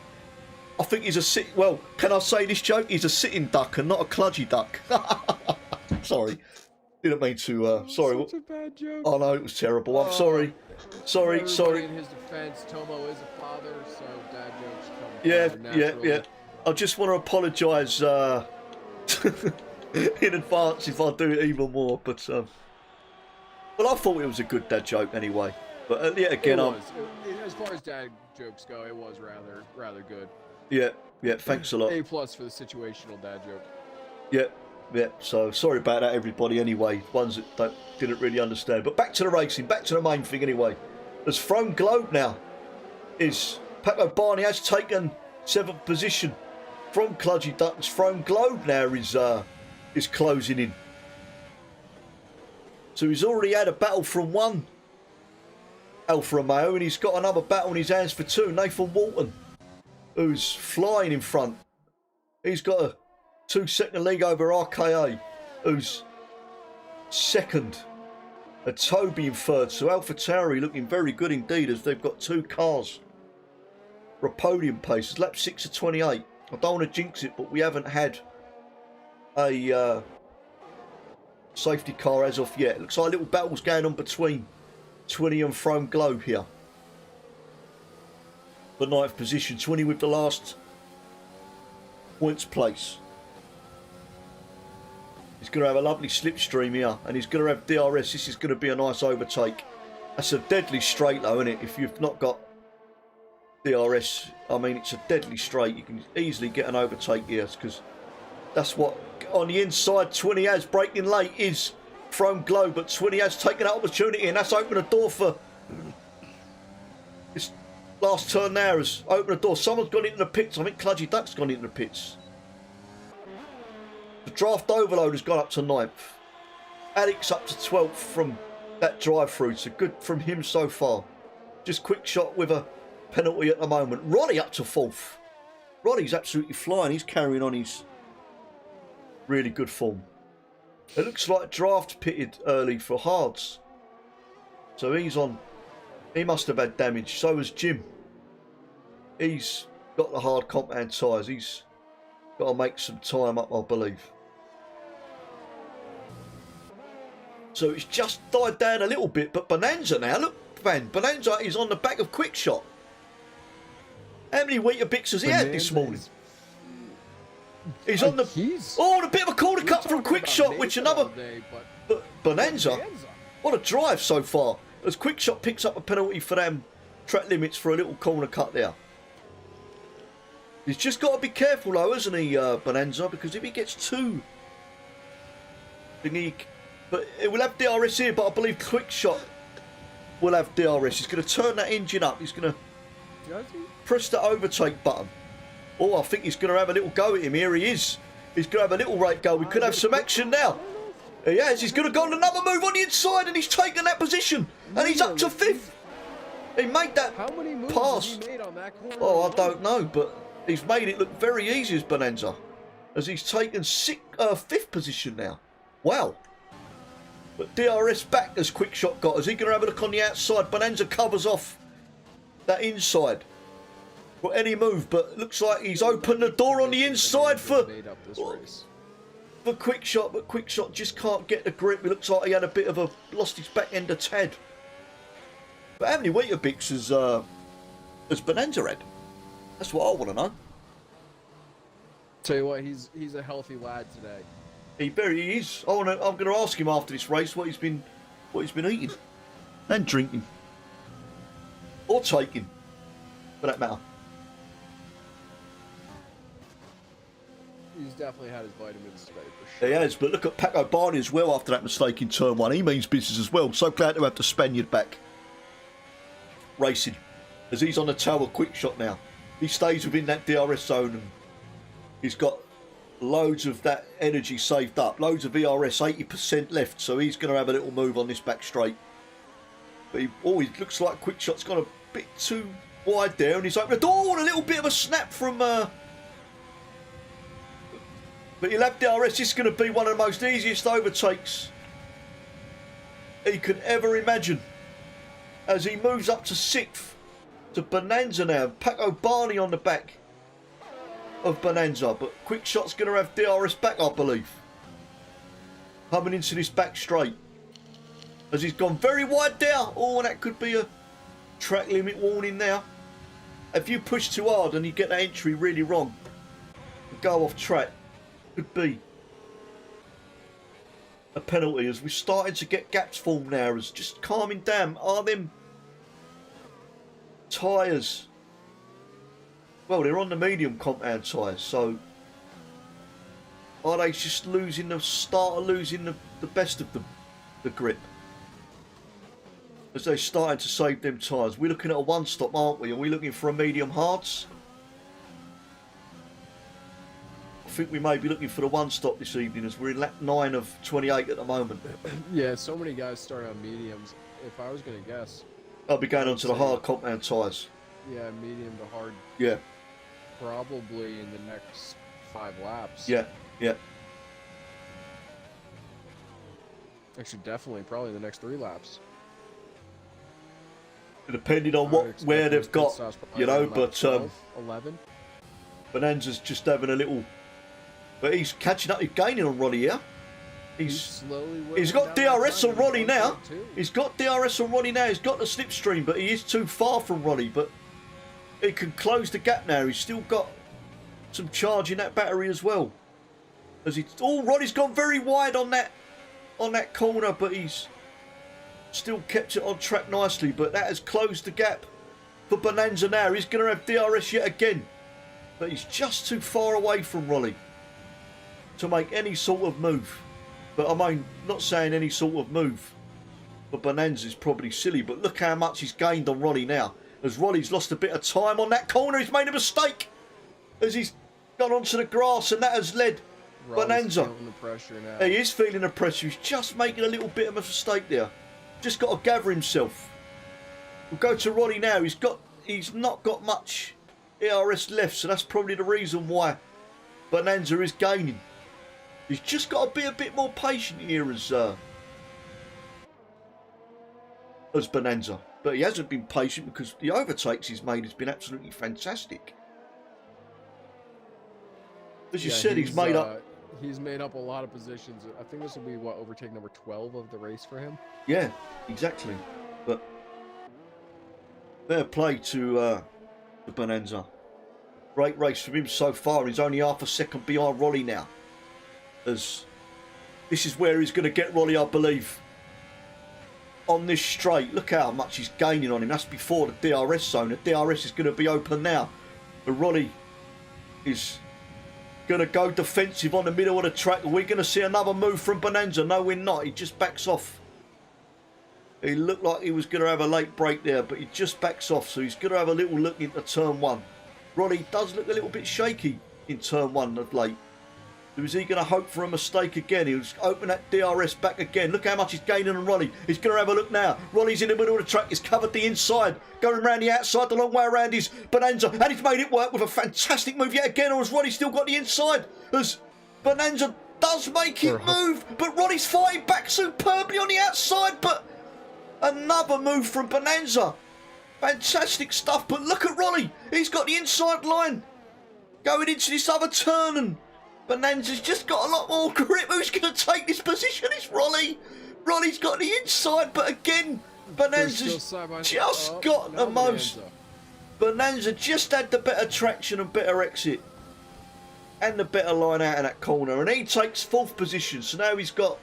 I think he's a well, can I say this joke? He's a sitting duck and not a Kludgy Duck. Sorry. Didn't mean to, sorry. Such a bad joke. Oh no, it was terrible. I'm sorry. Sorry. In his defense, Tomo is a father, so dad jokes come naturally. Yeah. I just want to apologise in advance if I do it even more. But well, I thought it was a good dad joke anyway. But yet again, as far as dad jokes go, it was rather good. Yeah. Thanks a lot. A+ for the situational dad joke. Yeah, so sorry about that, everybody, anyway. Ones that didn't really understand. But back to the racing, back to the main thing, anyway. As Throne Globe now is... Paco Barney has taken 7th position from Kludgy Duck's. Throne Globe now is closing in. So he's already had a battle from 1 Alfa Romeo, and he's got another battle in his hands for 2. Nathan Walton, who's flying in front. He's got a 2-second league over RKA, who's 2nd. And Toby in 3rd. So AlphaTauri looking very good indeed, as they've got 2 cars for a podium pace. It's lap 6 of 28. I don't want to jinx it, but we haven't had a safety car as of yet. Looks like little battles going on between 20 and Throne Globe here. The 9th position. 20 with the last points place. He's going to have a lovely slipstream here, and he's going to have DRS. This is going to be a nice overtake. That's a deadly straight though, isn't it? If you've not got DRS, I mean, it's a deadly straight. You can easily get an overtake here, because that's what on the inside. Twinny has breaking late is thrown glow, but Twinny has taken that opportunity, and that's opened a door for this last turn there. Has opened a door. Someone's gone into the pits. I think Cludgy Duck's gone into the pits. The draft overload has gone up to 9th. Alex up to 12th from that drive-through. So good from him so far. Just quick shot with a penalty at the moment. Ronnie up to 4th. Ronnie's absolutely flying. He's carrying on his really good form. It looks like draft pitted early for hards. So he's on. He must have had damage. So has Jim. He's got the hard compound tyres. He's got to make some time up, I believe. So it's just died down a little bit, but Bonanza now, look, man, Bonanza is on the back of Quickshot. How many Weetabix has he had this morning? He's on the... Oh, a bit of a corner cut from Quickshot, which another... But Bonanza, what a drive so far. As Quickshot picks up a penalty for them track limits for a little corner cut there. He's just got to be careful though, hasn't he, Bonanza? Because if he gets too... But it will have DRS here, but I believe Quickshot will have DRS. He's going to turn that engine up. He's going to press the overtake button. Oh, I think he's going to have a little go at him. Here he is. He's going to have a little right go. We could have some action now. He has. He's going to go on another move on the inside, and he's taken that position. And he's up to 5th. He made that How many moves pass. has he made on that corner? Oh, I don't know, but he's made it look very easy as Bonanza. As he's taken 5th position now. Wow. But DRS back as Quickshot got. Is he going to have a look on the outside? Bonanza covers off that inside for any move, but it looks like he's opened the door on the inside for Quickshot, but Quickshot just can't get the grip. It looks like he had a bit of a lost his back end a tad. But how many Weetabix has Bonanza had? That's what I want to know. Tell you what, he's a healthy lad today. He very is. I'm going to ask him after this race what he's been eating and drinking or taking, for that matter. He's definitely had his vitamins today for sure. He has, but look at Paco Barney as well after that mistake in turn 1. He means business as well. So glad to have the Spaniard back racing as he's on the tail of Quickshot now. He stays within that DRS zone and he's got loads of that energy saved up, loads of ERS, 80% left, so he's going to have a little move on this back straight. But he looks like Quickshot's gone a bit too wide there, and he's opened the door, and a little bit of a snap from... But he'll have DRS. This is going to be one of the most easiest overtakes he could ever imagine. As he moves up to 6th to Bonanza now. Paco Barney on the back of Bonanza, but Quickshot's going to have DRS back, I believe. Coming into this back straight. As he's gone very wide there. Oh, that could be a track limit warning there. If you push too hard and you get that entry really wrong, go off track, could be a penalty. As we're starting to get gaps formed now, as just calming down. Are them tyres... Well, they're on the medium compound tyres, so are they just losing the best of them, the grip? As they're starting to save them tyres. We're looking at a one-stop, aren't we? Are we looking for a medium hards? I think we may be looking for the one-stop this evening as we're in lap 9 of 28 at the moment. Yeah, so many guys start on mediums. If I was going to guess, I'll be going on to the hard compound tyres. Yeah, medium to hard. Yeah. Probably in the next 5 laps. Yeah, yeah. Actually, definitely, probably the next 3 laps. Depending on where they've got, you know, but 12, 11. Bonanza's just having a little, but he's catching up. He's gaining on Ronnie here. He's got DRS on Ronnie now. He's got DRS on Ronnie now. He's got the slipstream, but he is too far from Ronnie. But he can close the gap now. He's still got some charge in that battery as well. As Ronnie's gone very wide on that corner, but he's still kept it on track nicely. But that has closed the gap for Bonanza now. He's going to have DRS yet again, but he's just too far away from Ronnie to make any sort of move. But I mean, not saying any sort of move. But Bonanza's probably silly. But look how much he's gained on Ronnie now. As Ronnie's lost a bit of time on that corner, he's made a mistake. As he's gone onto the grass, and that has led Bonanza. Feeling the pressure now. He is feeling the pressure. He's just making a little bit of a mistake there. Just got to gather himself. We'll go to Ronnie now. He's not got much ERS left, so that's probably the reason why Bonanza is gaining. He's just got to be a bit more patient here as Bonanza. But he hasn't been patient because the overtakes he's made has been absolutely fantastic. As you said, he's made up. He's made up a lot of positions. I think this will be overtake number 12 of the race for him. Yeah, exactly. But fair play to Bonanza. Great race for him so far. He's only half a second behind Rolly now. As this is where he's going to get Rolly, I believe. On this straight, look how much he's gaining on him. That's before the DRS zone. The DRS is going to be open now. But Rolly is going to go defensive on the middle of the track. Are we going to see another move from Bonanza? No, we're not. He just backs off. He looked like he was going to have a late break there, but he just backs off. So he's going to have a little look into turn one. Rolly does look a little bit shaky in turn one of late. So is he going to hope for a mistake again? He'll open that DRS back again. Look how much he's gaining on Rolly. He's going to have a look now. Rolly's in the middle of the track. He's covered the inside. Going round the outside, the long way around is Bonanza. And he's made it work with a fantastic move yet again. Or has Rolly still got the inside? As Bonanza does make it move. But Rolly's fighting back superbly on the outside. But another move from Bonanza. Fantastic stuff. But look at Rolly. He's got the inside line. Going into this other turn, and Bonanza's just got a lot more grip. Who's going to take this position? It's Rolly. Rolly's got the inside, but again, Bonanza's just got the most. Bonanza just had the better traction and better exit. And the better line out of that corner. And he takes 4th position. So now he's got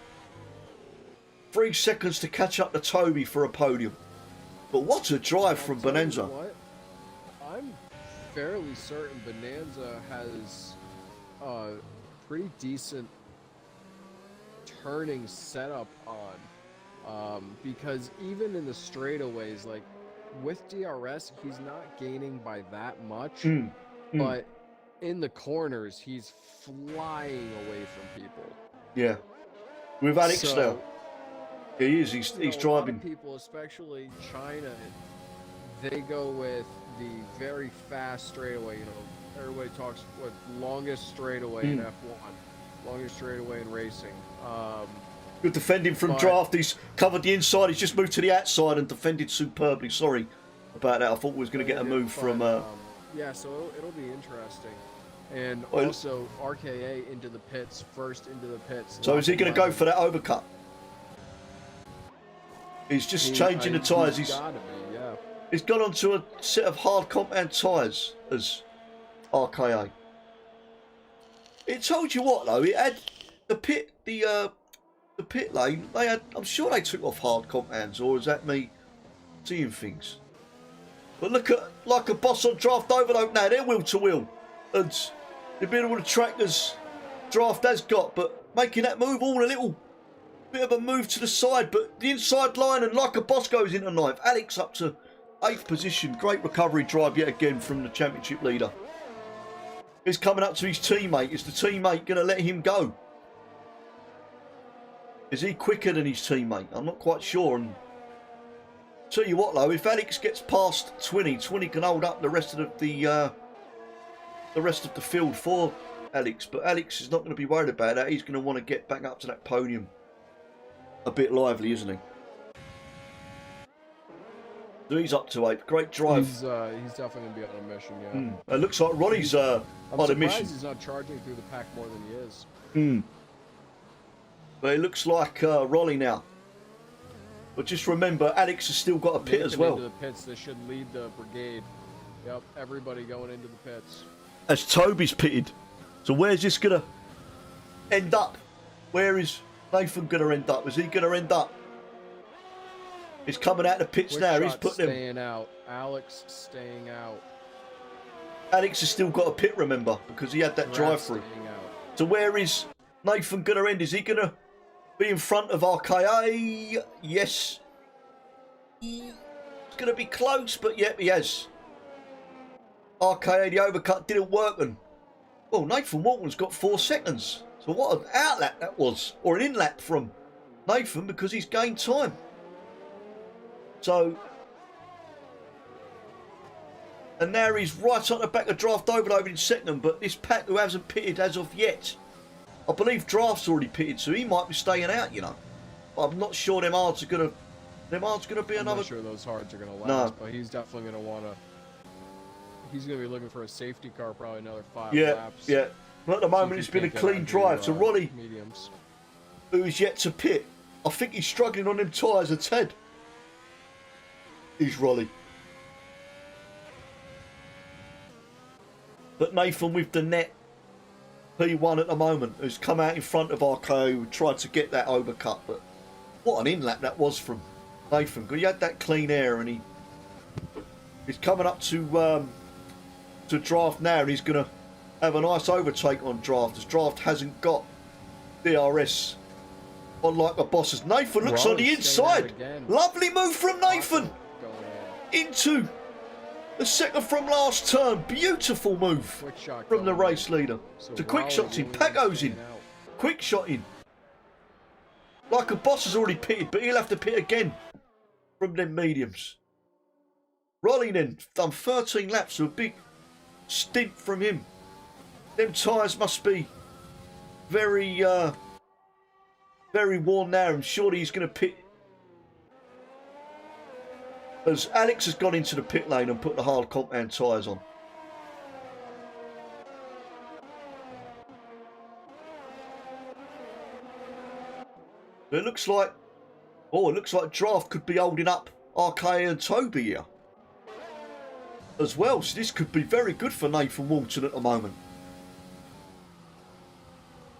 3 seconds to catch up to Toby for a podium. But what a drive from Bonanza. I'm fairly certain Bonanza has a pretty decent turning setup on, because even in the straightaways, like with DRS, he's not gaining by that much, but in the corners, he's flying away from people. Yeah, with Alex now. He is. He's driving. A lot of people, especially China, they go with the very fast straightaway. You know, everybody talks with longest straightaway in F1, longest straightaway in racing. Good defending from draft. He's covered the inside. He's just moved to the outside and defended superbly. Sorry about that. I thought we was going to get a move from. Yeah, so it'll be interesting. And also RKA into the pits, first into the pits. So is he going to go for that overcut? He's just changing the tyres. He's gone onto a set of hard compound tyres as RKA. It told you what though. It had the pit lane. They had. I'm sure they took off hard compounds, or is that me seeing things? But look at like a boss on draft overload now. They're wheel to wheel, and the middle of the track as draft has got, but making that move all a little. Bit of a move to the side, but the inside line and like a boss goes into 9th. Alex up to 8th position. Great recovery drive yet again from the championship leader. He's coming up to his teammate. Is the teammate going to let him go? Is he quicker than his teammate? I'm not quite sure. And tell you what though, if Alex gets past 20 can hold up the rest of the field for Alex. But Alex is not going to be worried about that. He's going to want to get back up to that podium. A bit lively, isn't he? So he's up to 8th. Great drive. He's definitely going to be on a mission, yeah. It looks like Ronnie's on a mission. He's not charging through the pack more than he is. But it looks like Rolly now. But just remember, Alex has still got a pit as well. Into the pits, they should lead the brigade. Yep, everybody going into the pits. As Toby's pitted. So where's this going to end up? Where is Nathan going to end up? Is he going to end up? He's coming out of the pits now. He's putting him. Staying out. Alex staying out. Alex has still got a pit, remember, because he had that drive through. So where is Nathan going to end? Is he going to be in front of RKA? Yes. It's going to be close, but yep, he has. RKA, the overcut didn't work. And, well, Nathan Walton's got 4 seconds. So what an outlap that was. Or an inlap from Nathan, because he's gained time. So, and now he's right on the back of Draft Overload in second, but this pack who hasn't pitted as of yet, I believe Draft's already pitted, so he might be staying out, you know. But I'm not sure them hards are gonna be another. I'm not sure those hards are gonna last, but he's definitely gonna wanna. He's gonna be looking for a safety car, probably another 5 laps. Yeah. But at the moment, it's been a clean drive. So Rolly, mediums, who is yet to pit, I think he's struggling on them tyres a tad. He's Rolly. But Nathan with the net P1 at the moment, who's come out in front of RKO, who tried to get that overcut. But what an inlap that was from Nathan. He had that clean air, and he's coming up to Draft now, and he's going to have a nice overtake on Draft, as Draft hasn't got DRS on like the bosses. Nathan looks on the inside. Lovely move from Nathan into the second from last turn. Beautiful move from the race leader. So quick shots in. Pago's in. Quick shot in. Like a boss has already pitted, but he'll have to pit again from them mediums. Rolling in. Done 13 laps, so a big stint from him. Them tyres must be very, very worn now, and surely he's going to pit. As Alex has gone into the pit lane and put the hard compound tyres on. It looks like, Draft could be holding up RK and Toby here as well. So this could be very good for Nathan Walton at the moment.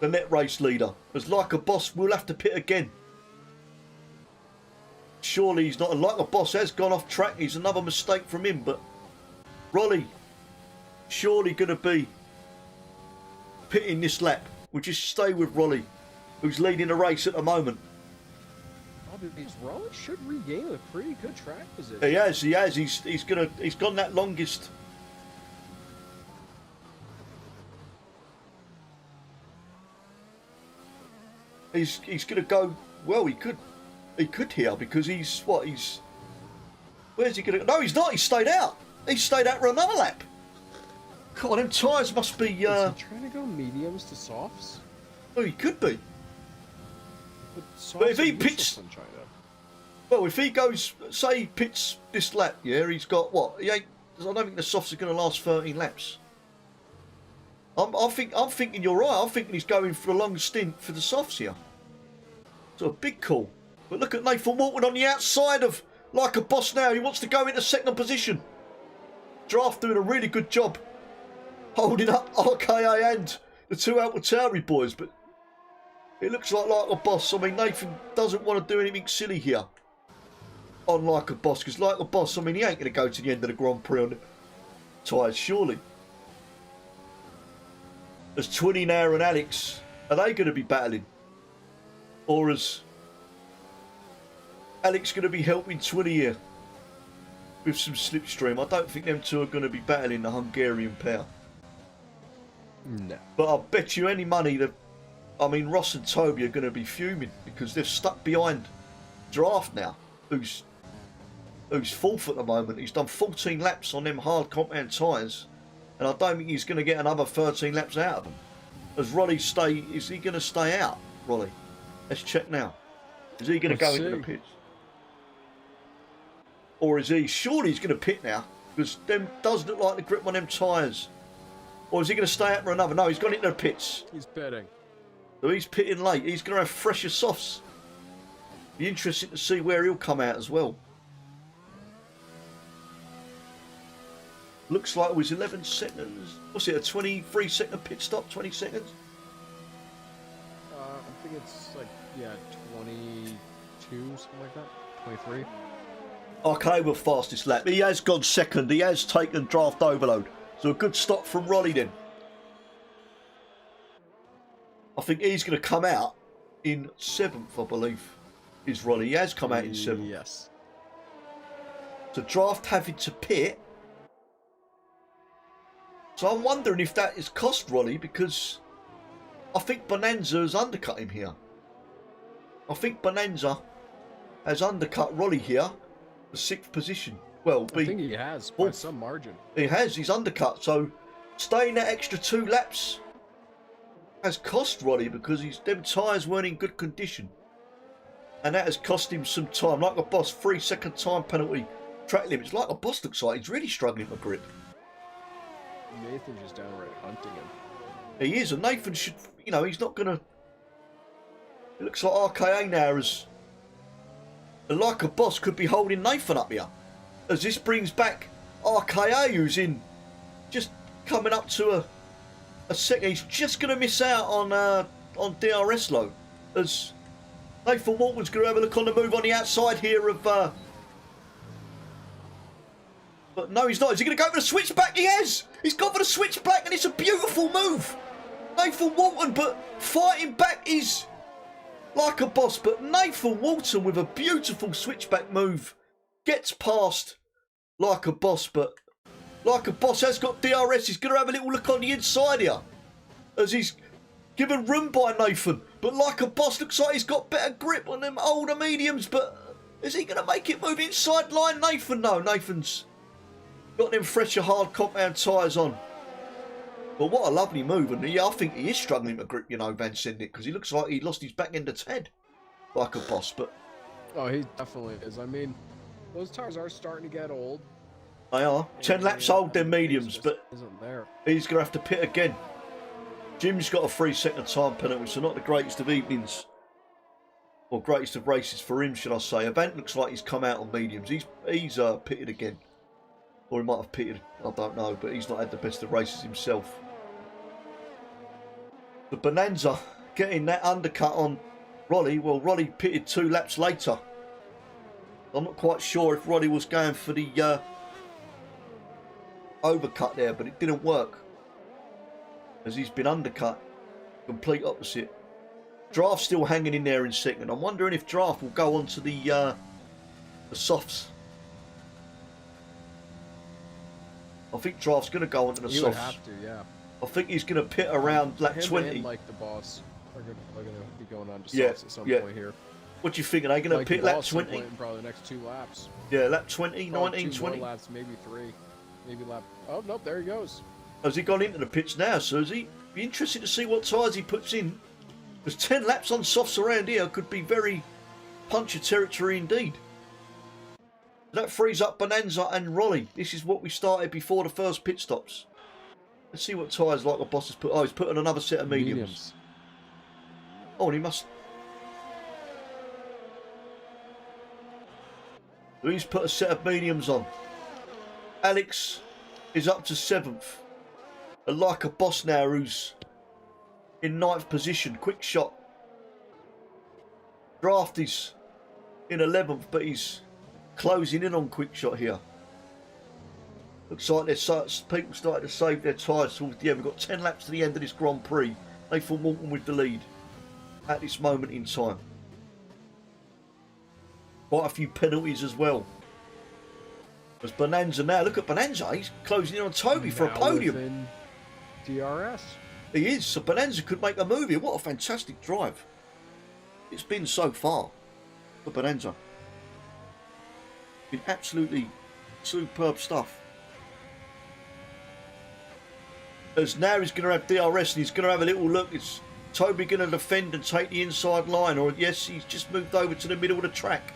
The net race leader. As like a boss, we'll have to pit again. Surely he's not. Like a boss has gone off track. He's another mistake from him. But Rolly, surely going to be pitting this lap. We'll just stay with Rolly, who's leading the race at the moment. Rolly should regain a pretty good track position. He has. He's gone that longest. He's going to go. Well, he could here, because where's he going to go? No, he's not. He stayed out. He stayed out for another lap. God, them tyres must be. Is he trying to go mediums to softs? Oh, he could be. But if he pits, well, if he goes, say he pits this lap, yeah, he's got what? I don't think the softs are going to last 13 laps. I'm thinking you're right. I'm thinking he's going for a long stint for the softs here. So a big call. But look at Nathan Walton on the outside of like a boss now. He wants to go into second position. Draft doing a really good job holding up RKA and the two AlphaTauri boys, but it looks like a boss. I mean, Nathan doesn't want to do anything silly here on like a boss, because like a boss, I mean, he ain't going to go to the end of the Grand Prix on the tyres, surely. As Twinny now and Alex, are they going to be battling? Or is Alex going to be helping Twinny here with some slipstream? I don't think them two are going to be battling the Hungarian pair. No. But I bet you any money that, I mean, Ross and Toby are going to be fuming, because they're stuck behind Draft now, who's fourth at the moment. He's done 14 laps on them hard compound tyres, and I don't think he's going to get another 13 laps out of them. As Rolly is he going to stay out, Rolly? Let's check now. Is he going to go into the pits? Or is he? Surely he's going to pit now, because them does look like the grip on them tyres. Or is he going to stay out for another? No, he's gone into the pits. He's pitting. So he's pitting late. He's going to have fresher softs. Be interesting to see where he'll come out as well. Looks like it was 11 seconds. What's it, a 23-second pit stop? 20 seconds? I think it's like, 22, something like that. 23. Okay, well, fastest lap. He has gone second. He has taken Draft Overload. So a good stop from Rolly then. I think he's going to come out in 7th, I believe, is Rolly. He has come out in 7th. Yes. So Draft having to pit. So I'm wondering if that is cost Rolly, because I think Bonanza has undercut him here. I think Bonanza has undercut Rolly here, the 6th position. Well, I think he has by some margin. He has. He's undercut. So staying that extra 2 laps has cost Rolly, because them tyres weren't in good condition. And that has cost him some time. Like a boss, 3-second time penalty, track limits. Like a boss looks like he's really struggling for grip. Nathan's just downright hunting him. He is, and Nathan should, you know, he's not going to... It looks like RKA now is... Like a boss could be holding Nathan up here. As this brings back RKA, who's in... Just coming up to a second. He's just going to miss out on DRS low. As Nathan Walton's going to have a look on the move on the outside here of... But no, he's not. Is he going to go for the switchback? He has! He's gone for the switchback, and it's a beautiful move. Nathan Walton, but fighting back is like a boss. But Nathan Walton with a beautiful switchback move gets past like a boss. But like a boss has got DRS. He's going to have a little look on the inside here, as he's given room by Nathan. But like a boss looks like he's got better grip on them older mediums. But is he going to make it move inside line? Nathan, no. Nathan's got them fresher hard compound tyres on. But what a lovely move. And yeah, I think he is struggling to grip, you know, Van Sendik, because he looks like he lost his back end of his head like a boss. But oh, he definitely is. I mean, those tyres are starting to get old. They are. 10 laps old, they're mediums, but isn't there. He's going to have to pit again. Jim's got a 3-second time penalty, so not the greatest of evenings. Or greatest of races for him, should I say. Avant looks like he's come out on mediums. He's pitted again. Or he might have pitted, I don't know, but he's not had the best of races himself. The Bonanza getting that undercut on Rolly. Well, Rolly pitted 2 laps later. I'm not quite sure if Rolly was going for the overcut there, but it didn't work, as he's been undercut. Complete opposite. Draft still hanging in there in 2nd. I'm wondering if Draft will go on to the softs. I think Draft's going to go onto the softs. You would have to, yeah. I think he's going to pit around lap 20. And like the boss are going to be going on to softs at some point here. What do you think? Are they going to pit lap 20? In probably the next 2 laps. Yeah, lap 20, probably 19, 20. 2 more laps, maybe 3. Maybe lap... Oh, nope, there he goes. Has he gone into the pits now, Susie? Be interested to see what tyres he puts in. Because 10 laps on softs around here could be very punchy territory indeed. That frees up Bonanza and Rolly. This is what we started before the first pit stops. Let's see what tyres like the boss has put. Oh, he's put on another set of mediums. Oh, and he must... He's put a set of mediums on. Alex is up to 7th. And like a boss now, who's in 9th position. Quick shot. Draft is in 11th, but he's closing in on quick shot here. Looks like there's people starting to save their tyres towards the end. We've got 10 laps to the end of this Grand Prix. Nathan Walton with the lead at this moment in time. Quite a few penalties as well. There's Bonanza now. Look at Bonanza. He's closing in on Toby for a podium. DRS. He is. So Bonanza could make a move here. What a fantastic drive it's been so far for Bonanza. Been absolutely superb stuff. As now he's going to have DRS and he's going to have a little look. Is Toby going to defend and take the inside line? Or yes, he's just moved over to the middle of the track.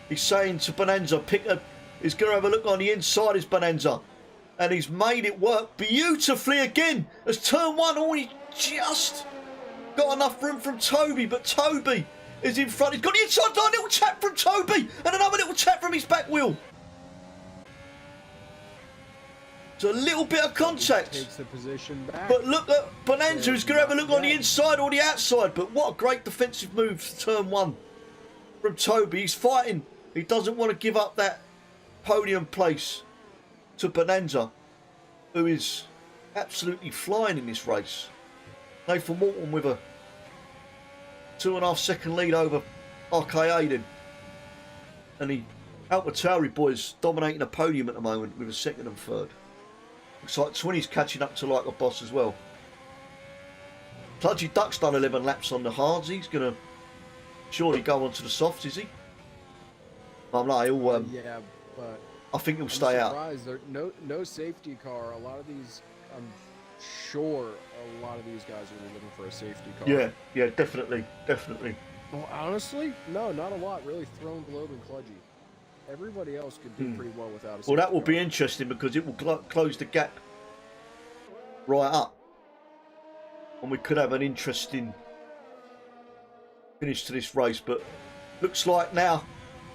He's saying to Bonanza, he's going to have a look on the inside, is Bonanza. And he's made it work beautifully again. As turn 1, oh, he just got enough room from Toby. But Toby is in front. He's got the inside line, little tap from Toby. And another little tap from his back wheel. It's a little bit of contact. Takes the position back. But look at Bonanza, who's going to have a look on the inside or the outside. But what a great defensive move to turn 1 from Toby. He's fighting. He doesn't want to give up that podium place to Bonanza, who is absolutely flying in this race. Nathan Walton with a 2.5 second lead over RK Aiden. And the AlphaTauri boys dominating the podium at the moment with a second and third. Looks like Twinny's catching up to like a boss as well. Kludgy Duck's done 11 laps on the hards. He's going to surely go on to the softs, is he? I'm like, yeah, but I think he'll stay out. There, no safety car. A lot of these, I'm sure a lot of these guys are looking for a safety car. Yeah, definitely. Well, honestly, no, not a lot. Really, Throne, Globe, and Kludgy. Everybody else could do pretty well without a safety Well, that will car. be interesting because it will close the gap right up. And we could have an interesting finish to this race. But looks like now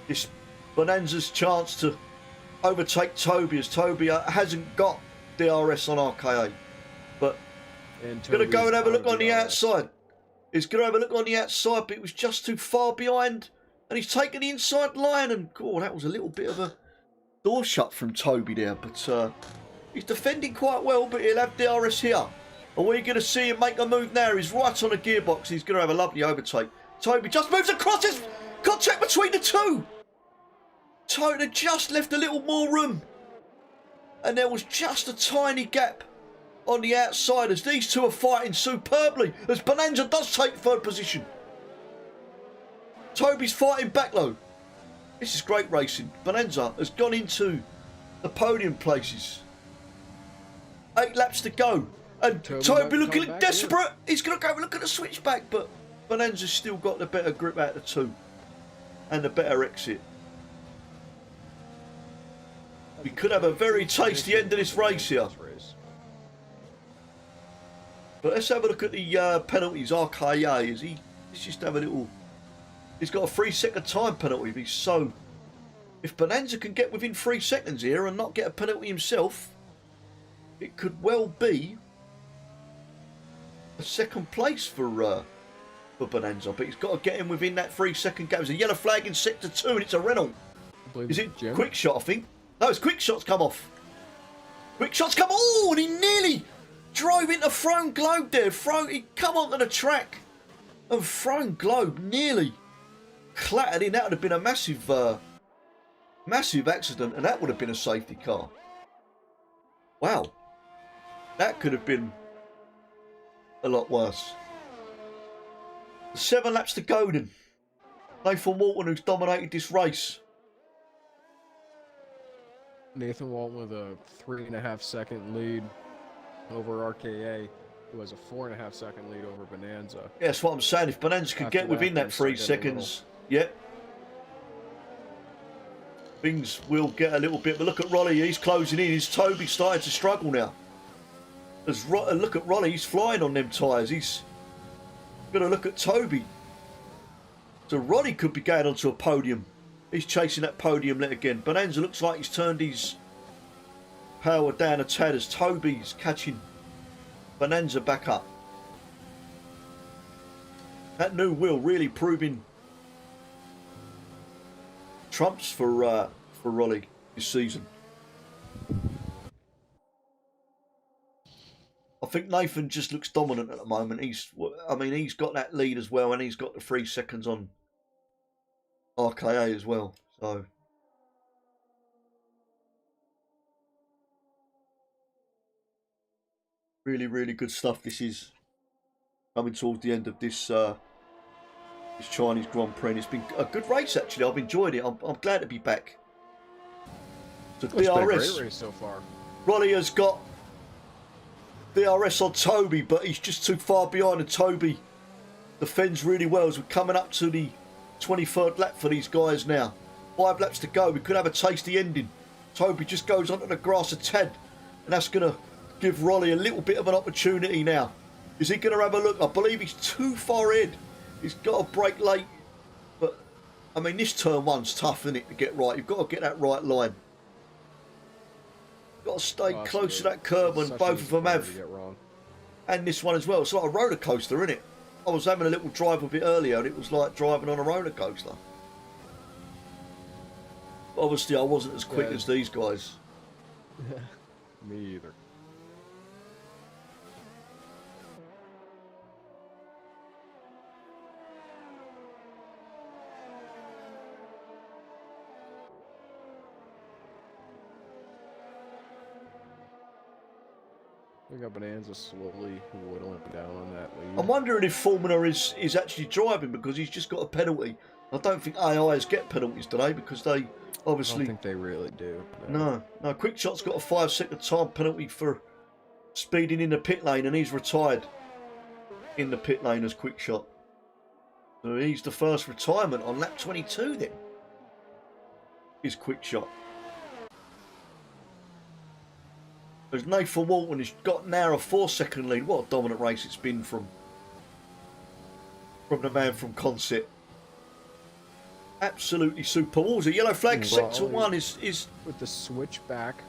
this Bonanza's chance to overtake Toby, as Toby hasn't got DRS on RKA. But he's going to go and have a look on the outside. He's going to have a look on the outside, but it was just too far behind. And he's taken the inside line. And, oh, that was a little bit of a door shut from Toby there. But he's defending quite well, but he'll have DRS here. And we're going to see him make a move now. He's right on the gearbox. He's going to have a lovely overtake. Toby just moves across. There's contact between the two. Toby just left a little more room. And there was just a tiny gap on the outside as these two are fighting superbly. As Bonanza does take third position. Toby's fighting back low. This is great racing. Bonanza has gone into the podium places. 8 laps to go. And Toby looking desperate. He's going to go look at the switchback, but Bonanza's still got the better grip out of the two. And the better exit. We could have a very tasty end of this race here. But let's have a look at the penalties. RKA, let's just have a little... He's got a 3-second time penalty. If Bonanza can get within 3 seconds here and not get a penalty himself, it could well be a second place for Bonanza. But he's got to get him within that 3-second gap. There's a yellow flag in sector 2 and it's a Renault. Is it Jim? Quick Shot, I think? No, it's Quick Shot's come off. Quick Shot's come... Oh, and he nearly drove into Throne Globe there. He come onto the track and Throne Globe nearly clattered in. That would have been a massive accident, and that would have been a safety car. Wow. That could have been a lot worse. 7 laps to go then. Nathan Walton, who's dominated this race. Nathan Walton with a 3.5 second lead over RKA, who has a 4.5 second lead over Bonanza. Yeah, that's what I'm saying. If Bonanza could get within that 3 seconds, yep. Things will get a little bit, but look at Rolly, he's closing in. His Toby starting to struggle now. Look at Rolly, he's flying on them tyres. He's going to look at Toby. So Rolly could be going onto a podium. He's chasing that podium lit again. Bonanza looks like he's turned his power down a tad as Toby's catching Bonanza back up. That new wheel really proving trumps for Rolly this season. I think Nathan just looks dominant at the moment. He's got that lead as well, and he's got the 3 seconds on RKA as well. So really, really good stuff. This is coming towards the end of this this Chinese Grand Prix. And it's been a good race actually. I've enjoyed it. I'm glad to be back. So It's been a DRS. great race so far. Rolly has got DRS on Toby, but he's just too far behind, and Toby defends really well as we're coming up to the 23rd lap for these guys now. 5 laps to go. We could have a tasty ending. Toby just goes onto the grass a tad, and that's going to give Rolly a little bit of an opportunity now. Is he going to have a look? I believe he's too far ahead. He's got to brake late. But, I mean, this turn 1's tough, isn't it, to get right? You've got to get that right line. You've got to stay close to that curb, and both of them have. And this one as well. It's like a roller coaster, isn't it? I was having a little drive a bit earlier, and it was like driving on a roller coaster. Obviously, I wasn't as quick as these guys. Me either. We got Bonanza slowly whittling down on that lead. I'm wondering if Formula is actually driving because he's just got a penalty. I don't think AIs get penalties today because they obviously... I don't think they really do. No. Quickshot's got a 5-second time penalty for speeding in the pit lane, and he's retired in the pit lane as Quickshot. So he's the first retirement on lap 22 then. Is Quickshot. There's Nathan Walton has got now a 4-second lead. What a dominant race it's been from the man from Consett. Absolutely super. What was it? Yellow flag, sector 1 is with the switch back.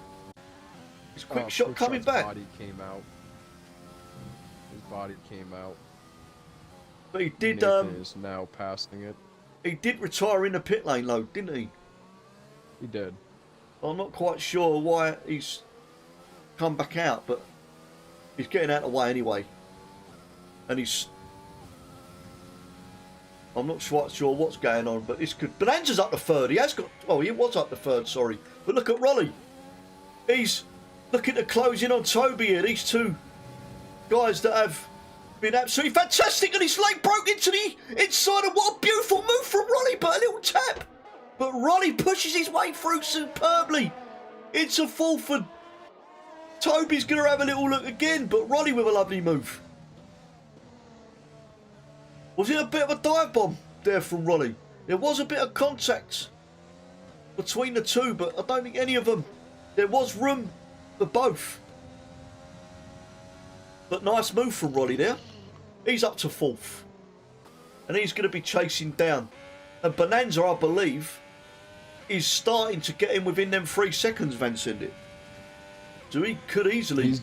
Is Quickshot coming back? His body came out. His body came out. But he did. Nathan is now passing it. He did retire in the pit lane, though, didn't he? He did. I'm not quite sure why he's come back out, but he's getting out of the way anyway. And he's... I'm not quite sure what's going on, but this could... Bonanza's up to third. He has got... Oh, he was up to third, sorry. But look at Rolly. He's looking to close in on Toby here. These two guys that have been absolutely fantastic. And his leg broke into the inside. And what a beautiful move from Rolly, but a little tap. But Rolly pushes his way through superbly. It's a fourth, and Toby's going to have a little look again, but Rolly with a lovely move. Was it a bit of a dive bomb there from Rolly? There was a bit of contact between the two, but I don't think any of them. There was room for both. But nice move from Rolly there. He's up to fourth. And he's going to be chasing down. And Bonanza, I believe, is starting to get in within them 3 seconds, Van Sendit. So he could easily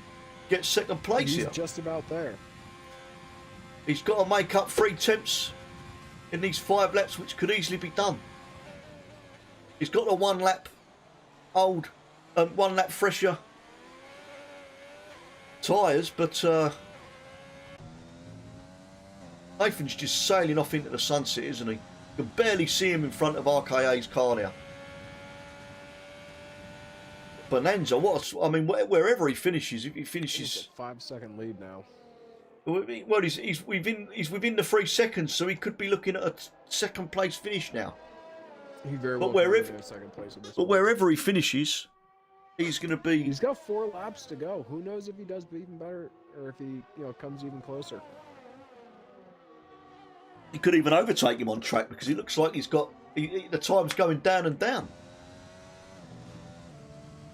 get second place here. He's just about there. He's got to make up 3 temps in these 5 laps, which could easily be done. He's got a 1 lap old, 1 lap fresher tyres, but Nathan's just sailing off into the sunset, isn't he? You can barely see him in front of RKA's car now. Bonanza, wherever he finishes, if he finishes... He's a 5-second lead now. Well, he's within the 3 seconds, so he could be looking at a second place finish now. He very well could be in second place in this one. Wherever he finishes, he's going to be... He's got 4 laps to go. Who knows if he does even better, or if he comes even closer. He could even overtake him on track because it looks like he's got... the time's going down and down.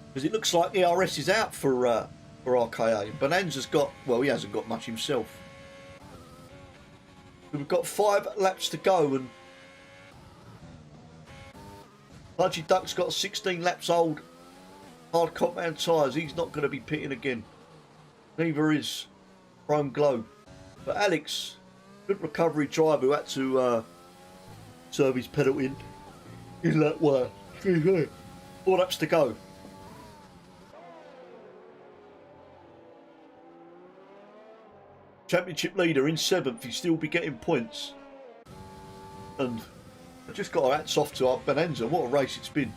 Because it looks like ERS is out for RKA. Bonanza's got... Well, he hasn't got much himself. We've got 5 laps to go, and Pudgy Duck's got 16 laps old hard compound tyres. He's not going to be pitting again. Neither is Chrome Globe. But Alex, good recovery driver who had to serve his penalty in that way. 4 laps to go. Championship leader in 7th, he'll still be getting points. And I just got our hats off to our Bonanza. What a race it's been.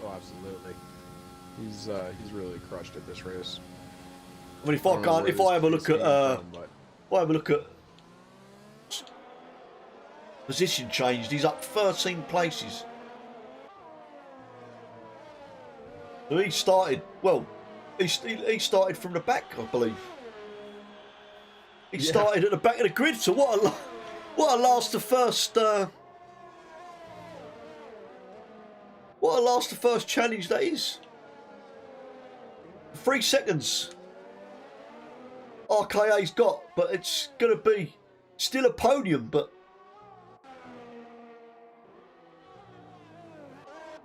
Oh, absolutely. He's really crushed at this race. I mean, if I have a look at position changed, he's up 13 places. So he started he started from the back, I believe. He started at the back of the grid. So what a last to first challenge that is. 3 seconds RKA's got, but it's going to be still a podium, but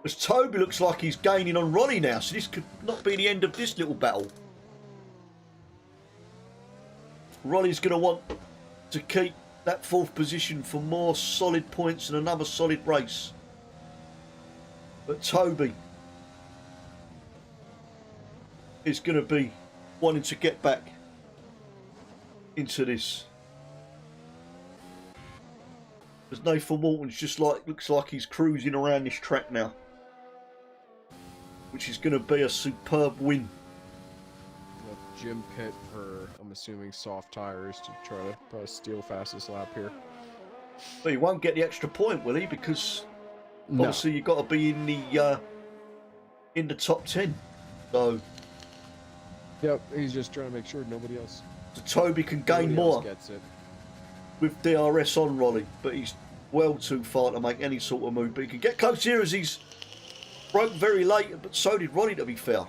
as Toby looks like he's gaining on Ronnie now, so this could not be the end of this little battle. Ronnie's going to want to keep that 4th position for more solid points and another solid race. But Toby is going to be wanting to get back into this. As Nathan Walton's just looks like he's cruising around this track now, which is going to be a superb win Jim Pitt for, I'm assuming, soft tires to try to probably steal fastest lap here. But he won't get the extra point, will he? Because No. obviously you've got to be in the top 10. So Yep, he's just trying to make sure nobody else. So Toby can gain nobody more else gets it. with DRS on Rolly, but he's well too far to make any sort of move. But he can get close here as he's broke very late, but so did Rolly, to be fair.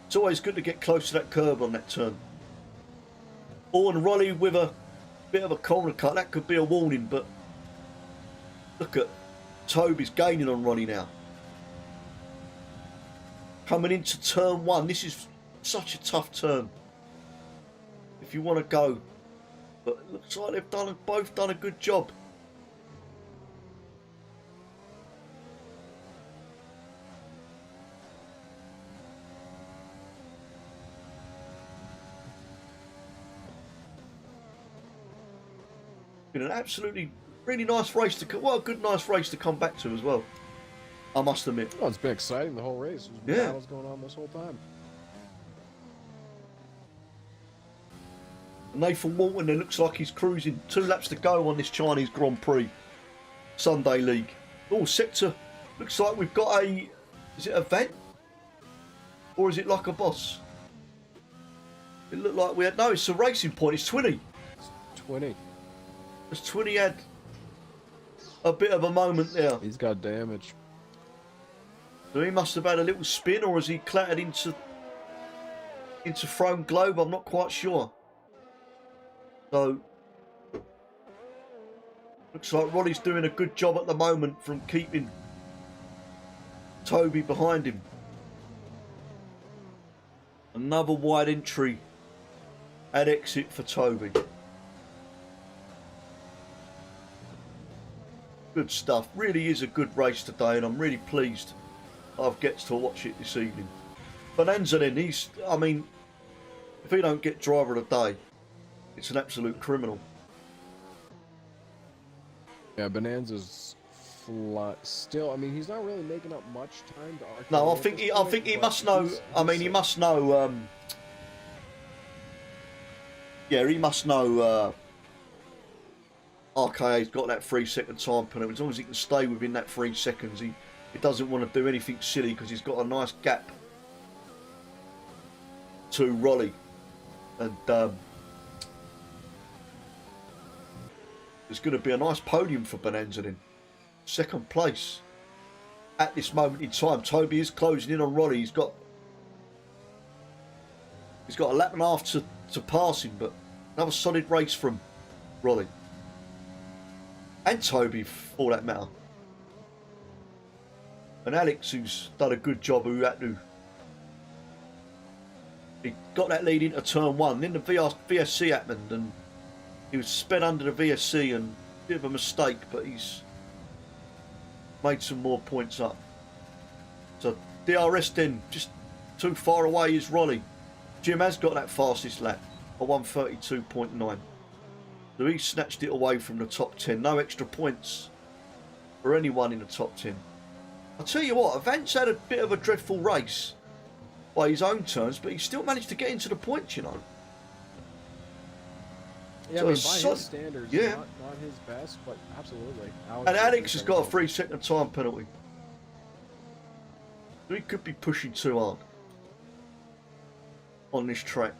It's always good to get close to that curb on that turn. Oh, and Rolly with a bit of a corner cut. That could be a warning, but look at Toby's gaining on Rolly now. Coming into turn 1. This is such a tough turn if you want to go. But it looks like they've both done a good job. Been an absolutely really nice race to come. Well, a good nice race to come back to as well, I must admit. Oh, it's been exciting the whole race. There's battles going on this whole time. Nathan Walton, it looks like he's cruising. 2 laps to go on this Chinese Grand Prix Sunday League. Oh, sector. Looks like we've got a... Is it a vent? Or is it like a boss? It looked like we had... No, it's a racing point. It's Twinny. It's 20. As Twinny had a bit of a moment there. He's got damage. So he must have had a little spin, or has he clattered into Throne Globe? I'm not quite sure. So looks like Rolly's doing a good job at the moment from keeping Toby behind him. Another wide entry at exit for Toby. Good stuff. Really is a good race today, and I'm really pleased I've get to watch it this evening. Bonanza then, I mean, if he don't get driver of the day, it's an absolute criminal. Yeah, Bonanza's still. I mean, he's not really making up much time to arcade. No, I think he must know. I mean, he must know. Yeah, he must know. RKA's got that 3-second time penalty. As long as he can stay within that 3 seconds, he doesn't want to do anything silly because he's got a nice gap to Rolly, and there's going to be a nice podium for Bonanza in 2nd place at this moment in time. Toby is closing in on Rolly. He's got a lap and a half to pass him, but another solid race from Rolly and Toby for that matter. And Alex, who's done a good job, he got that lead into turn 1. Then the VSC happened, and he was sped under the VSC, and a bit of a mistake, but he's made some more points up. So DRS then, just too far away is Rolly. Jim has got that fastest lap, a 1:32.9. So he snatched it away from the top 10. No extra points for anyone in the top 10. I'll tell you what, Avance had a bit of a dreadful race by his own terms, but he still managed to get into the points, you know. Yeah, So I mean, by his standards, yeah. not his best, but absolutely. And Alex has got a 3-second time penalty. So he could be pushing too hard on this track.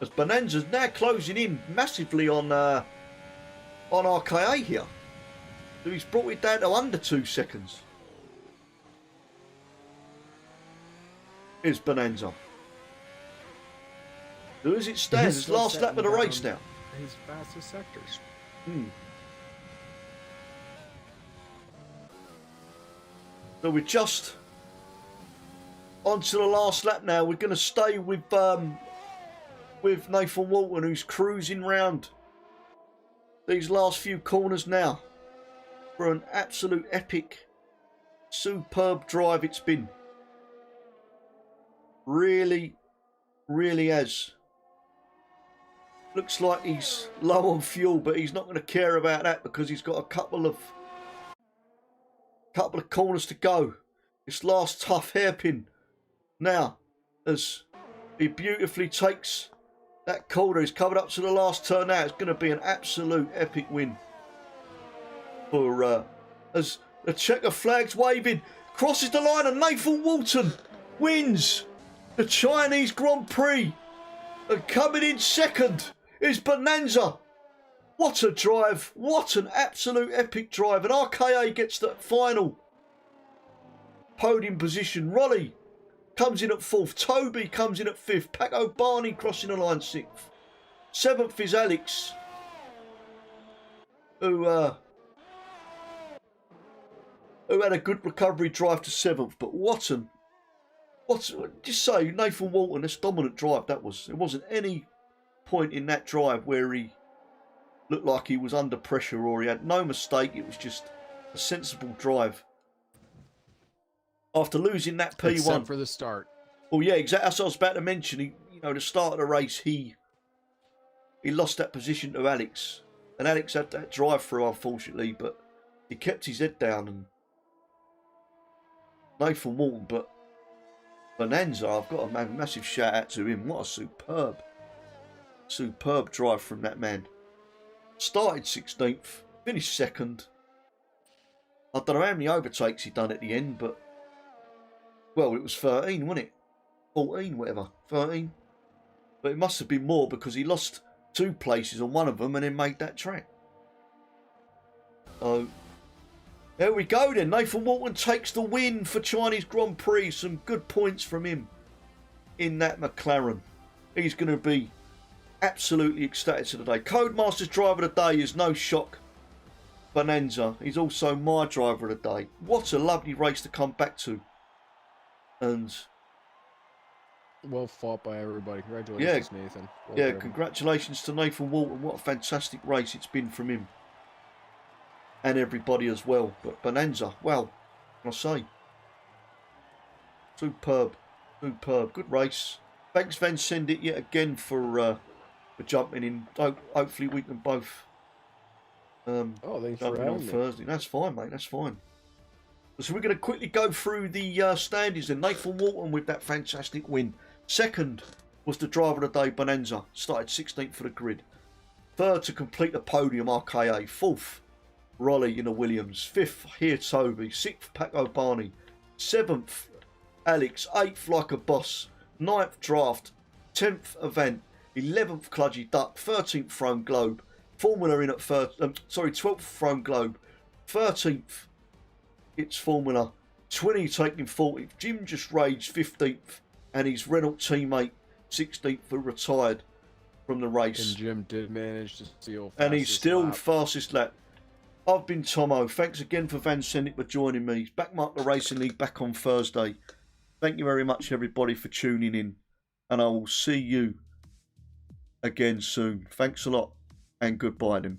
As Bonanza's now closing in massively on RKA here. So he's brought it down to under 2 seconds. Here's Bonanza. So as it stands, it's last lap of the race now. His fastest sectors. So we're just onto the last lap now. We're going to stay with Nathan Walton, who's cruising round these last few corners now for an absolute epic, superb drive it's been. Really, really has. Looks like he's low on fuel, but he's not going to care about that because he's got a couple of corners to go. This last tough hairpin now as He beautifully takes that corner. He's coming up to the last turn now. It's going to be an absolute epic win for as the checker flag's waving, crosses the line, and Nathan Walton wins the Chinese Grand Prix. And coming in second is Bonanza. What a drive. What an absolute epic drive. And RKA gets the final podium position. Rolly comes in at 4th. Toby comes in at 5th. Paco Barney crossing the line 6th. 7th is Alex, who had a good recovery drive to 7th. But just say, Nathan Walton, this dominant drive that was. There wasn't any point in that drive where he looked like he was under pressure or he had no mistake. It was just a sensible drive. After losing that P1. Except for the start. Oh, yeah, exactly. That's what I was about to mention. The start of the race, he lost that position to Alex. And Alex had that drive through, unfortunately, but he kept his head down. And Nathan Walton, but Bonanza, I've got a massive shout out to him. What a superb drive from that man. Started 16th, finished 2nd. I don't know how many overtakes he done at the end, but well, it was 13, wasn't it? 14, whatever, 13. But it must have been more because he lost 2 places on one of them and then made that track. So there we go then. Nathan Walton takes the win for Chinese Grand Prix. Some good points from him in that McLaren. He's going to be absolutely ecstatic today. Codemaster's driver of the day is no shock. Bonanza. He's also my driver of the day. What a lovely race to come back to. And well fought by everybody. Congratulations, Nathan. Well done. Congratulations to Nathan Walton. What a fantastic race it's been from him. And everybody as well. But Bonanza, well, I say, superb. Good race. Thanks, Van Sendit, yet again for jumping in. Hopefully we can both thanks jump for in on having me. Thursday. That's fine, mate. That's fine. So we're going to quickly go through the standings. And Nathan Walton with that fantastic win. 2nd was the driver of the day, Bonanza. Started 16th for the grid. 3rd to complete the podium, RKA. 4th, Rolly in a Williams. 5th, here Toby. 6th, Paco Barney. 7th, Alex. 8th, Like a Boss. 9th, Draft. 10th, Event. 11th, Cludgy Duck. 13th, Throne Globe. Formula in at 12th, Throne Globe. 13th, it's Formula. 20 taking 14th. Jim just raged 15th. And his Renault teammate 16th who retired from the race. And Jim did manage to steal and he's still lap. fastest lap. I've been Tomo. Thanks again for Van Sendit for joining me. Backmark the Racing League back on Thursday. Thank you very much, everybody, for tuning in. And I will see you again soon. Thanks a lot and goodbye then.